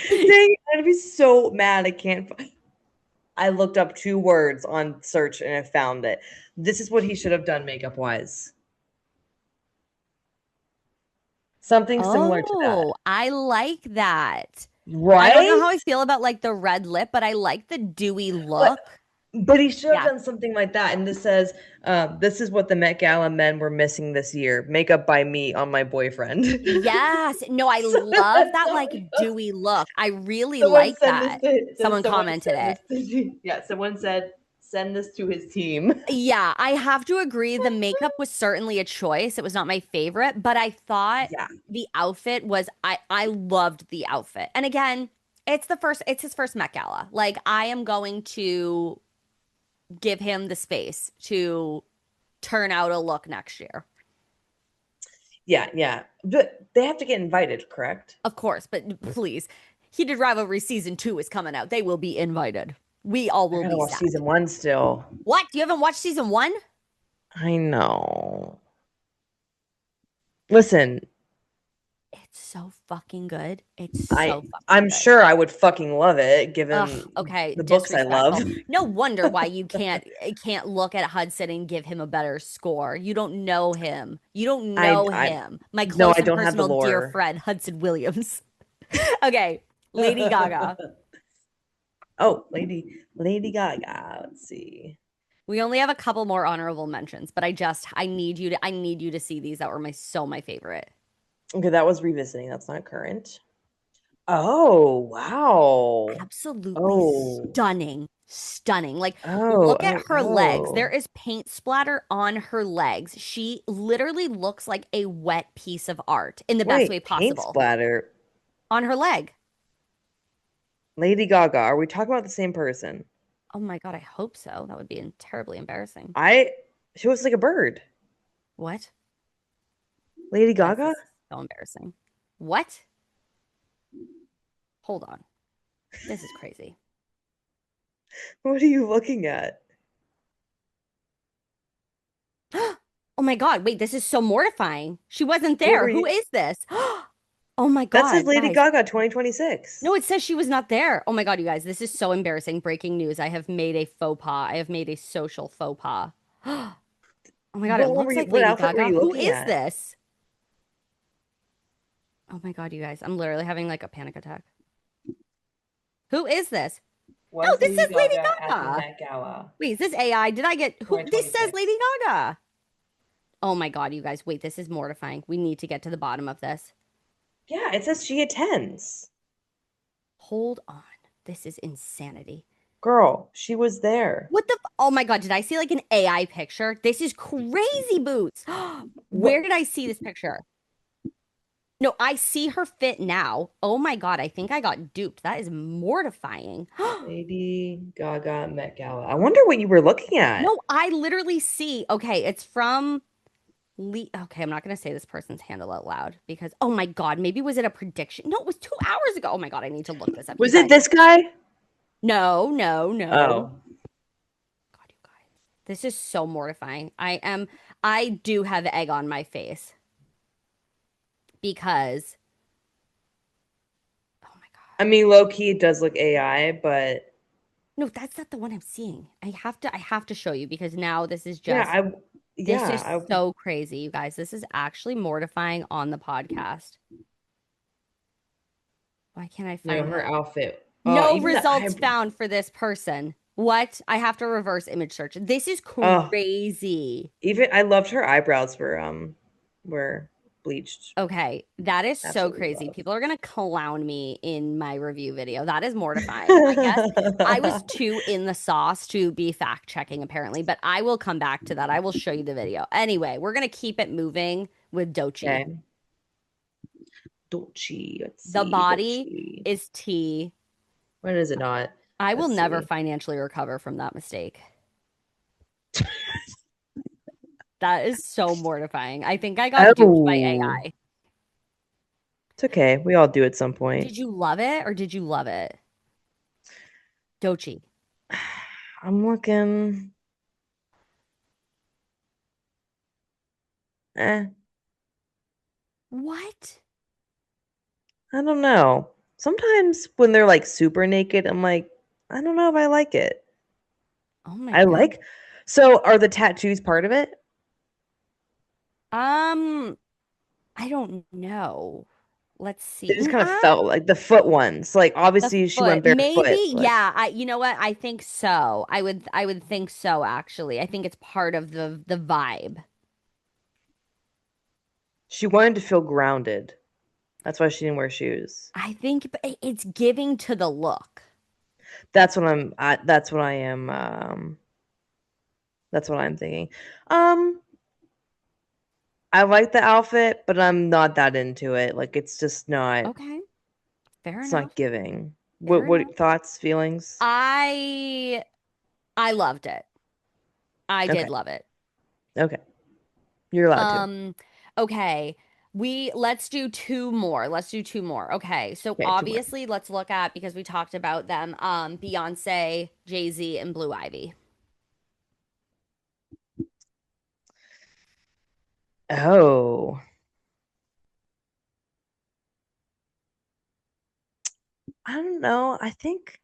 dang, I'd be so mad I can't I looked up two words on search and I found it. This is what he should have done makeup wise. Something similar to that. Oh, I like that. I don't know Right? how I feel about like the red lip, but I like the dewy But look. but he should have Yeah. done something like that. And this says, this is what the Met Gala men were missing this year. Makeup by me on my boyfriend. Yes. No, I So love that's that how like it goes. dewy look. I really Someone like send this that. to Someone someone commented send it. this to yeah, someone said send this to his team. Yeah, I have to agree. The makeup was certainly a choice. It was not my favorite, but I thought Yeah. the outfit was I loved the outfit. And again, it's his first Met Gala. Like I am going to give him the space to turn out a look next year. Yeah, yeah. But they have to get invited, correct? Of course, but please. Heated Rivalry season 2 is coming out. They will be invited. We all I will gotta be watch sad. season one still. What? You haven't watched season 1? I know. Listen, It's so fucking good. It's I so fucking I'm good. sure I would fucking love it Ugh, given okay, the books I love. disrespectful. No wonder why you can't look at Hudson and give him a better score. You don't know him. You don't know I him. My no, close I and don't have the personal dear lore. friend, Hudson Williams. Okay, Lady Gaga. Oh, Lady Gaga. Let's see. We only have a couple more honorable mentions, but I need you to see these that were my favorite. Okay, that was revisiting. That's not current. Oh, wow. Absolutely Oh. stunning. Stunning. Like, Oh, look at her legs. There oh. is paint splatter on her legs. She literally looks like a wet piece of art in the best way Wait, paint possible splatter. on her leg. Lady Gaga. Are we talking about the same person? Oh my God, I hope so. That would be terribly embarrassing. I she looks like a bird. What? Lady You guys, this Gaga? is so embarrassing. What? Hold on. This is crazy. What are you looking at? Oh my God, wait, this is so mortifying. She wasn't What there. were Who you? is this? Oh my That says God, Lady guys. Gaga No, 2026. it says she was not there. Oh my God, you guys, this is so embarrassing. Breaking news. I have made a faux pas. I have made a social faux pas. Oh my God, it What one were looks you like what Lady outfit were Gaga. you Who looking is at? this? Oh my God, you guys. I'm literally having like a panic attack. Who is this? No, Was this Lady says Lady Gaga at the Gaga. Met Gala Wait, is this AI? Did I get who? This says Lady 2026? Gaga. Oh my God, you guys. Wait, this is mortifying. We need to get to the bottom of this. Yeah, it says she attends. Hold on. This is insanity. Girl, she was there. What the? Oh my God, did I see like an AI picture? This is crazy boots. Where What? did I see this picture? No, I see her fit now. Oh my God, I think I got duped. That is mortifying. Lady Gaga Met Gala. I wonder what you were looking at. No, I literally see. Okay, it's from Okay, I'm not gonna say this person's handle out loud because oh my God, maybe was it a prediction? No, it was 2 hours ago. Oh my God, I need to look this up. You Was it guys. this guy? No, no, no. Oh. God, you guys. This is so mortifying. I do have egg on my face because oh my I God. mean, low key, it does look AI, but No, that's not the one I'm seeing. I have to show you because now yeah, this is I, so crazy, you guys. This is actually mortifying on the podcast. Why can't I find her this? outfit. Oh, No even the results eyebrow. found for this person. What? I have to reverse image search. This is Oh, crazy. even I loved her eyebrows were bleached. Okay, that is so Absolutely crazy. love. People are gonna clown me in my review video. That is mortifying. I guess I was too in the sauce to be fact checking, apparently, but I will come back to that. I will show you the video. Anyway, we're gonna keep it moving with Doechii. Okay. Doechii. Let's The see. body Doechii. is T. When is it not? I will Let's never see. financially recover from that mistake. That is so mortifying. I think I got duped by Oh, AI. it's okay. We all do at some point. Did you love it or did you love it? Doechii. I'm looking. Eh, What? I don't know. Sometimes when they're like super naked, I'm like, I don't know if I like it. Oh my I God. like. So are the tattoos part of it? Um, I don't know. Let's see. It just kind of felt like the foot ones. Like The obviously she foot. went barefoot. Maybe, Like yeah. You know what? I think so. I would think so actually. I think it's part of the vibe. she wanted to feel grounded. That's why she didn't wear shoes. I think it's giving to the look. That's what I am. That's what I'm thinking. Um, I like the outfit, but I'm not that into it. Like it's just not. Okay, fair It's enough. not giving. Fair enough. What thoughts, feelings? I I loved it. I Okay. did love it. Okay. You're allowed to. Um, okay. Let's do two more. Let's do two more. Okay. So Okay, two more. obviously let's look at because we talked about them, Beyonce, Jay-Z, and Blue Ivy. Oh, I don't know. I think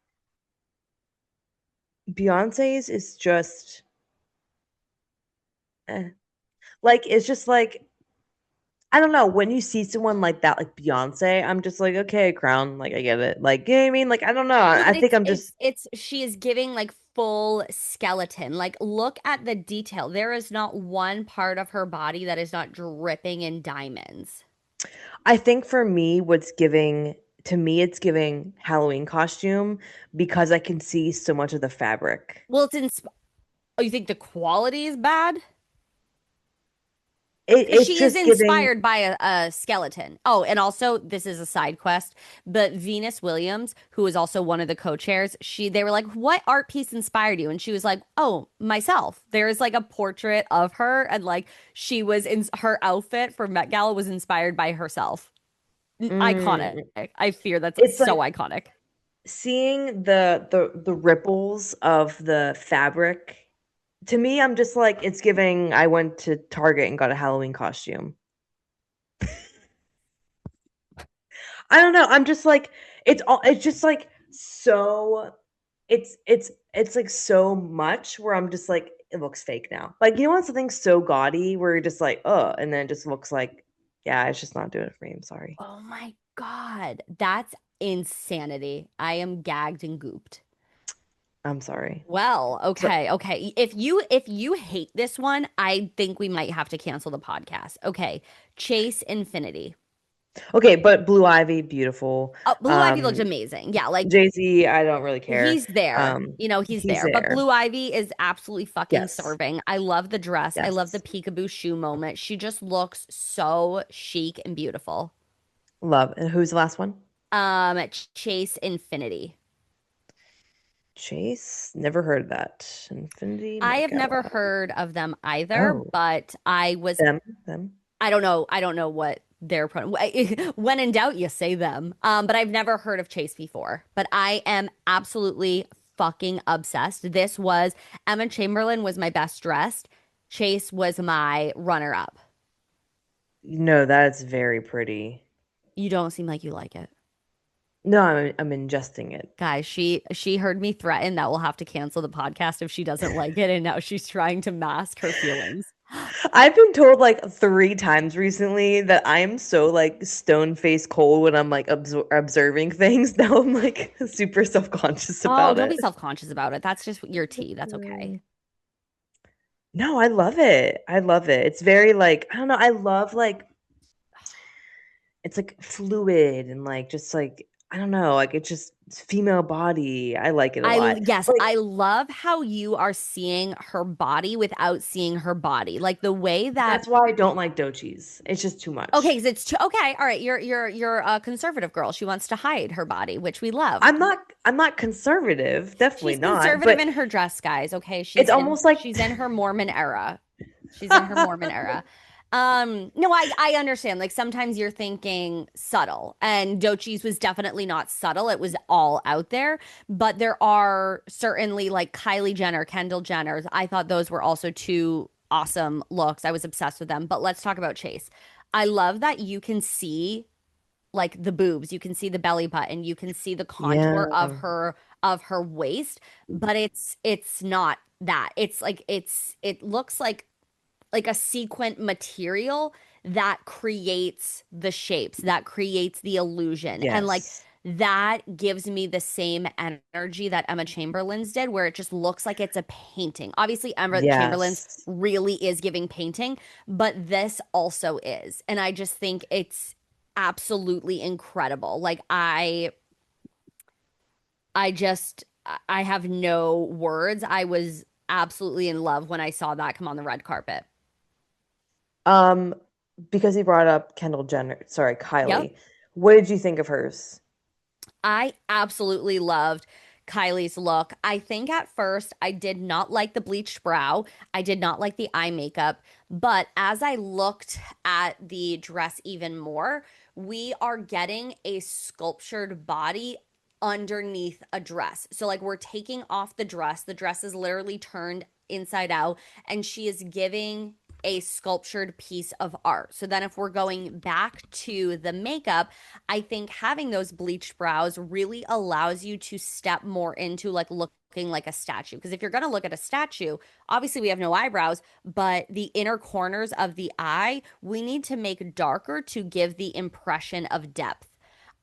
Beyonce's is just eh. Like it's just like I don't know. When you see someone like that, like Beyonce, I'm just like, okay, crown, like I get it. Like, you know what I mean? Like, I don't know. No, I but think I'm just it's she is giving like full skeleton. Like look at the detail. There is not one part of her body that is not dripping in diamonds. I think for me, what's giving to me, it's giving Halloween costume because I can see so much of the fabric. Well, oh, you think the quality is bad? Because It's she is just giving. inspired by a skeleton. Oh, and also this is a side quest, but Venus Williams, who is also one of the co-chairs, they were like, "What art piece inspired you?" And she was like, "Oh, myself." There is like a portrait of her, and like she was in her outfit for Met Gala was inspired by herself. Iconic. Mm, I fear that's it's so like iconic. seeing the ripples of the fabric. To me, I'm just like it's giving. I went to Target and got a Halloween costume. I don't know. I'm just like it's all. It's just like so. It's like so much where I'm just like it looks fake now. Like you know when something's so gaudy where you're just like and then it just looks like Yeah, it's just not doing it for me. I'm sorry. Oh my God. That's insanity. I am gagged and gooped. I'm sorry. Well, So okay, okay. If you hate this one, I think we might have to cancel the podcast. Okay. Chase Infinity. okay, but Blue Ivy, beautiful. Oh, Blue Ivy looked Um, amazing. Yeah, like Jay-Z, I don't really care. he's there. He's He's there. But there. Blue Ivy is absolutely fucking Yes. serving. I love the dress. I love the Yes. peekaboo shoe moment. She just looks so chic and beautiful. Love. And who's the last one? Chase Infinity. Chase? Never heard that. Infinity I Met have never Gala. heard of them either, Oh, but I was them. I don't know. I don't know what their when in doubt, you say them. But I've never heard of Chase before. But I am absolutely fucking obsessed. This was Emma Chamberlain was my best dressed. Chase was my runner up. No, that's very pretty. You don't seem like you like it. No, I'm ingesting it. Guys, she heard me threaten that we'll have to cancel the podcast if she doesn't like it, and now she's trying to mask her feelings. I've been told like 3 times recently that I'm so like stone face cold when I'm like observing things. Now I'm like super self-conscious Oh, about don't it. be self-conscious about it. That's just your tea. That's okay. Mm. No, I love it. I love it. It's very like, I don't know, I love like it's like fluid and like just like I don't know, like it's just it's female body. I like it a lot. Yes, Like I love how you are seeing her body without seeing her body. Like the way that that's why I don't like Doechii. It's just too okay, much. because it's too, okay, all right, you're a conservative girl. She wants to hide her body, which we love. I'm not conservative, definitely She's not, conservative but in her dress, guys. Okay, it's almost like she's in her Mormon era. She's in her Mormon era. No, I understand. Like sometimes you're thinking subtle, and Doechii's was definitely not subtle. It was all out there. But there are certainly like Kylie Jenner, Kendall Jenner's. I thought those were also two awesome looks. I was obsessed with them. But let's talk about Chase. I love that you can see like the boobs, you can see the belly button, you can see the contour yeah. of her waist, but it's not that. It's like it looks like a sequin material that creates the shapes, that creates the illusion. And like Yes. that gives me the same energy that Emma Chamberlain's did, where it just looks like it's a painting. Obviously, Emma Chamberlain's Yes. really is giving painting, but this also is. And I just think it's absolutely incredible. Like I just I have no words. I was absolutely in love when I saw that come on the red carpet. Um, because he brought up Kendall Jenner, sorry, Yep. Kylie. What did you think of hers? I absolutely loved Kylie's look. I think at first I did not like the bleached brow. I did not like the eye makeup. But as I looked at the dress even more, we are getting a sculptured body underneath a dress. So, like, we're taking off the dress. The dress is literally turned inside out, and she is giving a sculptured piece of art. So then if we're going back to the makeup, I think having those bleached brows really allows you to step more into like looking like a statue. Because if you're going to look at a statue, obviously we have no eyebrows, but the inner corners of the eye, we need to make darker to give the impression of depth.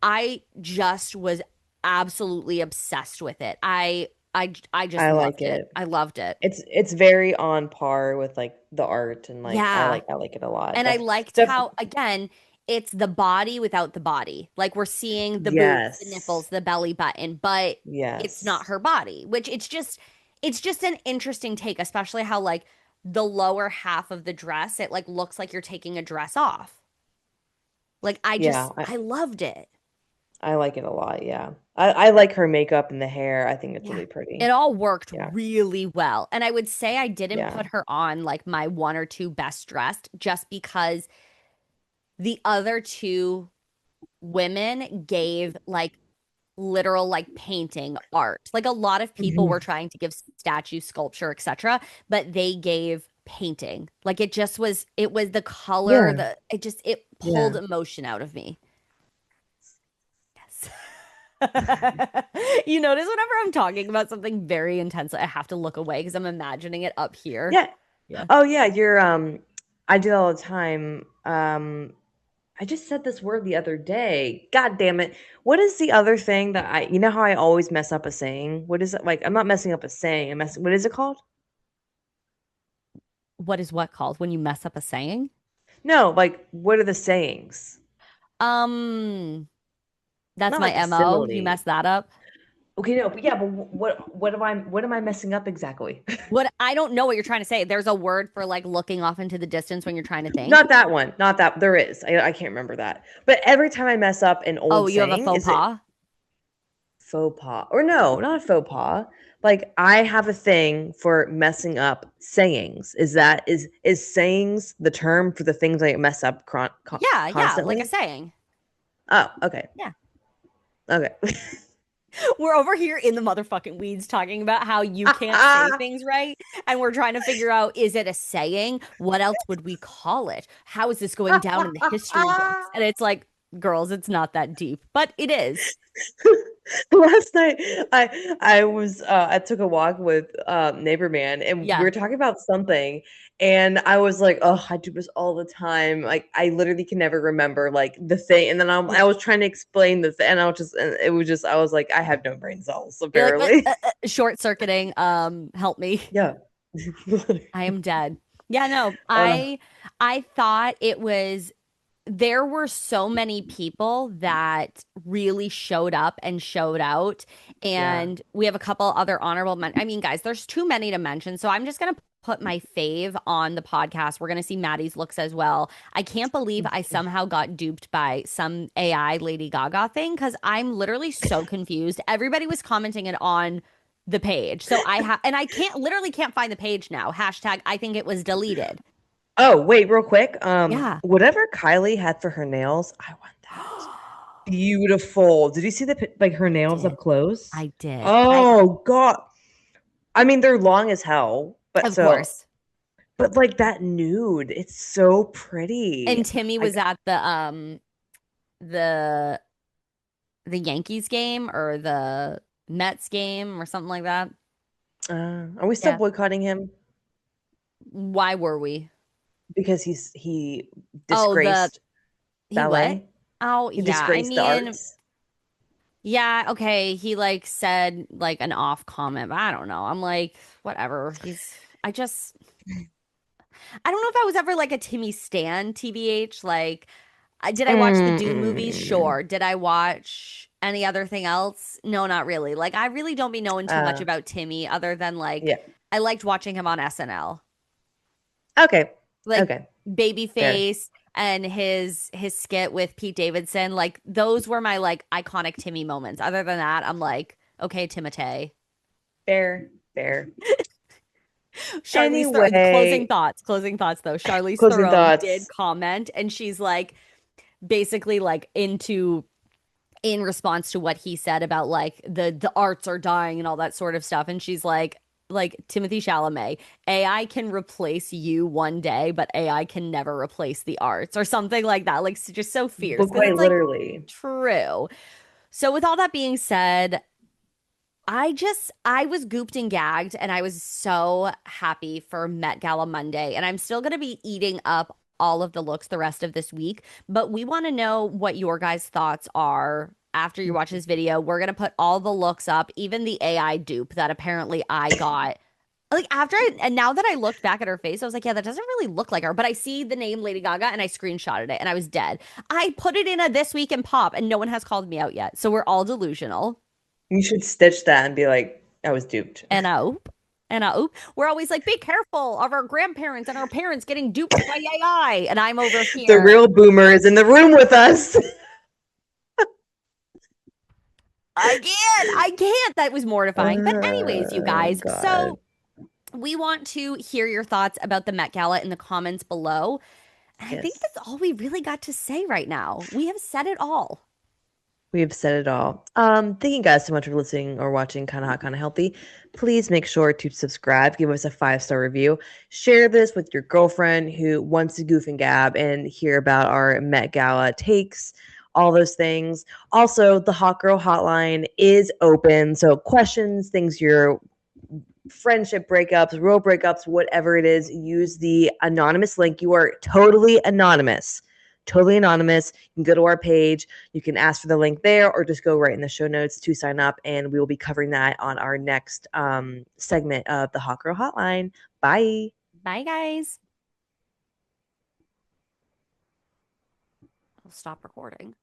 I just was absolutely obsessed with it. I just I like loved it. it. I loved it. It's very on par with like the art and like Yeah. I like it a lot. And I liked Def how, again, it's the body without the body. Like we're seeing the boobs, the nipples, yes. the belly button, but it's not Yes. her body, which it's just an interesting take, especially how like the lower half of the dress, it like looks like you're taking a dress off. Like Yeah, I loved it. I like it a lot, yeah. I like her makeup and the hair. I think it's Yeah. really It pretty. all worked Yeah. really well. And I would say I didn't Yeah. put her on like my one or two best dressed just because the other two women gave like literal like painting art. Like a lot of people were Mhm. trying to give statue, sculpture, etc., but they gave painting. Like it was the color, Yeah. the it just it pulled Yeah. emotion out of me. Yes. You notice whenever I'm talking about something very intense, I have to look away because I'm imagining it up here. Yeah. Yeah. Oh yeah, you're I do that all the time. I just said this word the other day. God damn it. What is the other thing that you know how I always mess up a saying? What is it like? I'm not messing up a saying. What is it called? What is what called when you mess up a saying? No, like, what are the sayings? Um, that's Not my like a MO. You simile. mess that up. Okay, no, but yeah, but what am I messing up exactly? What I don't know what you're trying to say. There's a word for like looking off into the distance when you're trying to think. Not that one. Not that there is. I can't remember that. But every time I mess up an Oh, old you have a saying, faux is it pas? faux pas? Or no, not a faux pas. Like I have a thing for messing up sayings. Is sayings the term for the things I mess up Yeah, yeah, like a constantly? saying. Oh, okay. Yeah. Okay. We're over here in the motherfucking weeds talking about how you can't say things right. And we're trying to figure out, is it a saying? What else would we call it? How is this going down in the history books? And it's like, girls, it's not that deep, but it is. Last night I took a walk with neighbor man and we Yeah. were talking about something and I was like, oh, I do this all the time. Like I literally can never remember like the thing. And then I Yeah. was trying to explain the thing and it was just I was like, I have no brain cells, You're like, apparently. short circuiting. Help me. Yeah. I am dead. Yeah, no, uh, I thought it was there were so many people that really showed up and showed out. yeah. And we have a couple other honorable I mean, guys, there's too many to mention. So I'm just gonna put my fave on the podcast. We're gonna see Maddie's looks as well. I can't believe I somehow got duped by some AI Lady Gaga thing because I'm literally so confused. Everybody was commenting it on the page. So I have and I can't literally can't find the page now. Hashtag I think it was deleted. Oh, wait, real quick. Yeah. Whatever Kylie had for her nails, I want that. Beautiful. Did you see like her I nails up did. close? I did. Oh God. I mean, they're long as hell, Of course. but like that nude, it's so And pretty. Timmy I was at the the Yankees game or the Mets game or something like that. are we still Yeah. boycotting him Why were we? because he Oh, the disgraced he what? ballet? Oh, He yeah. I disgraced the mean, arts. yeah, okay. He like said like an off comment, but I don't know. I'm like, whatever. I just I don't know if I was ever like a Timmy Stan, TBH. Like, did I watch the Dune movies? Mm-mm. Sure. Did I watch any other thing else? No, not really. Like, I really don't be knowing too much Uh, about Timmy other than like yeah. I liked watching him on SNL. Okay. Like Okay. Fair. Babyface and his skit with Pete Davidson, like those were my like iconic Timmy moments. Other than that, I'm like, okay, Timotei. Fair. Fair. Charlize Theron, Anyway, closing thoughts though. Charlize closing Theron did thoughts. comment and she's like basically like in response to what he said about like the arts are dying and all that sort of stuff. And she's like Timothy Chalamet, AI can replace you one day, but AI can never replace the arts or something like that. Like just so fierce But because quite it's like literally. true. So with all that being said, I was gooped and gagged and I was so happy for Met Gala Monday. And I'm still gonna be eating up all of the looks the rest of this week. But we want to know what your guys' thoughts are after you watch this video. We're gonna put all the looks up, even the AI dupe that apparently I got. Like and now that I looked back at her face, I was like, yeah, that doesn't really look like her. But I see the name Lady Gaga and I screenshotted it and I was dead. I put it in a This Week in Pop and no one has called me out yet. So we're all delusional. You should stitch that and be like, I was duped. And we're always like, be careful of our grandparents and our parents getting duped by AI. And I'm over The here real boomer is in the room with us. I can't. That was mortifying. But anyways, you Oh guys, God. so we want to hear your thoughts about the Met Gala in the comments below. And I think Yes. that's all we really got to say right now. We have said it all. We have said it all. Thank you guys so much for listening or watching Kinda Hot, Kinda Healthy. Please make sure to subscribe, give us a 5-star review, share this with your girlfriend who wants to goof and gab and hear about our Met Gala takes, all those things. Also, the Hot Girl Hotline is open. So questions, things your friendship breakups, real breakups, whatever it is, use the anonymous link. You are totally anonymous. totally anonymous. You can go to our page, you can ask for the link there, or just go right in the show notes to sign up, and we will be covering that on our next segment of the Hot Girl Hotline. Bye. Bye, guys. I'll stop recording.